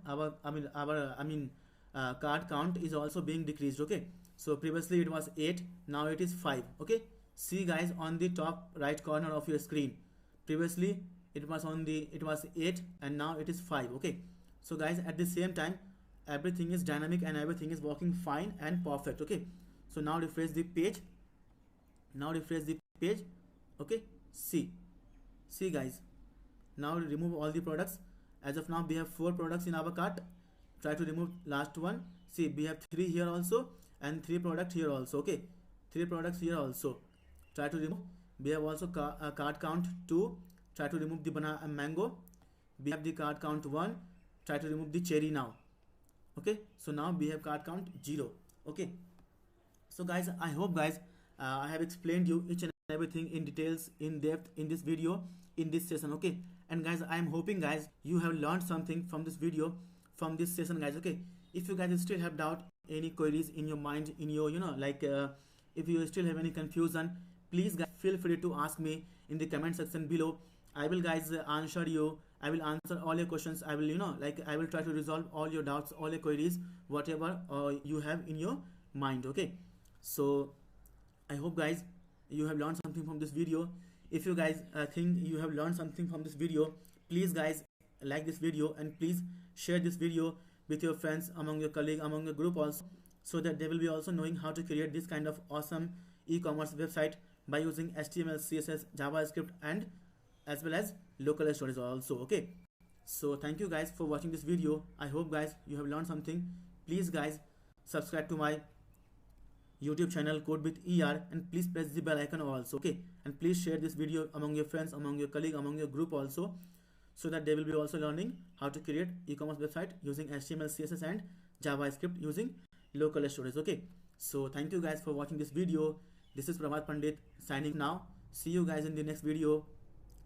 cart count is also being decreased. Okay, so previously it was 8, now it is 5. Okay, see, guys, on the top right corner of your screen, previously it was 8 and now it is 5. Okay, so guys, at the same time, everything is dynamic and everything is working fine and perfect. Okay, so now refresh the page. Okay, see, guys, now remove all the products. As of now, we have 4 products in our cart. Try to remove last one. See, we have 3 here also and 3 products here also. Okay, 3 products here also. Try to remove. We have also cart count 2. Try to remove the banana and mango. We have the cart count 1. Try to remove the cherry now. Okay, so now we have cart count 0. Okay, so guys, I hope, guys, I have explained you each and everything in details, in depth, in this video, in this session. Okay, and guys, I am hoping, guys, you have learned something from this video, from this session, guys. Okay, if you guys still have doubt, any queries in your mind, in your if you still have any confusion, please, guys, feel free to ask me in the comment section below. I will, guys, answer you. I will answer all your questions. I will I will try to resolve all your doubts, all your queries, whatever you have in your mind. Okay, so I hope, guys, you have learned something from this video. If you guys think you have learned something from this video, please, guys, like this video and please share this video with your friends, among your colleagues, among your group also, so that they will be also knowing how to create this kind of awesome e-commerce website by using HTML, CSS, JavaScript, and as well as local storage also. Okay, so thank you, guys, for watching this video. I hope, guys, you have learned something. Please, guys, subscribe to my YouTube channel Code with ER and please press the bell icon also. Okay, and please share this video among your friends, among your colleagues, among your group also, so that they will be also learning how to create e-commerce website using HTML, CSS, and JavaScript using local storage. Okay, so thank you, guys, for watching this video. This is Prabhat Pandit signing now. See you guys in the next video.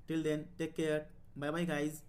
Till then, take care. Bye bye, guys.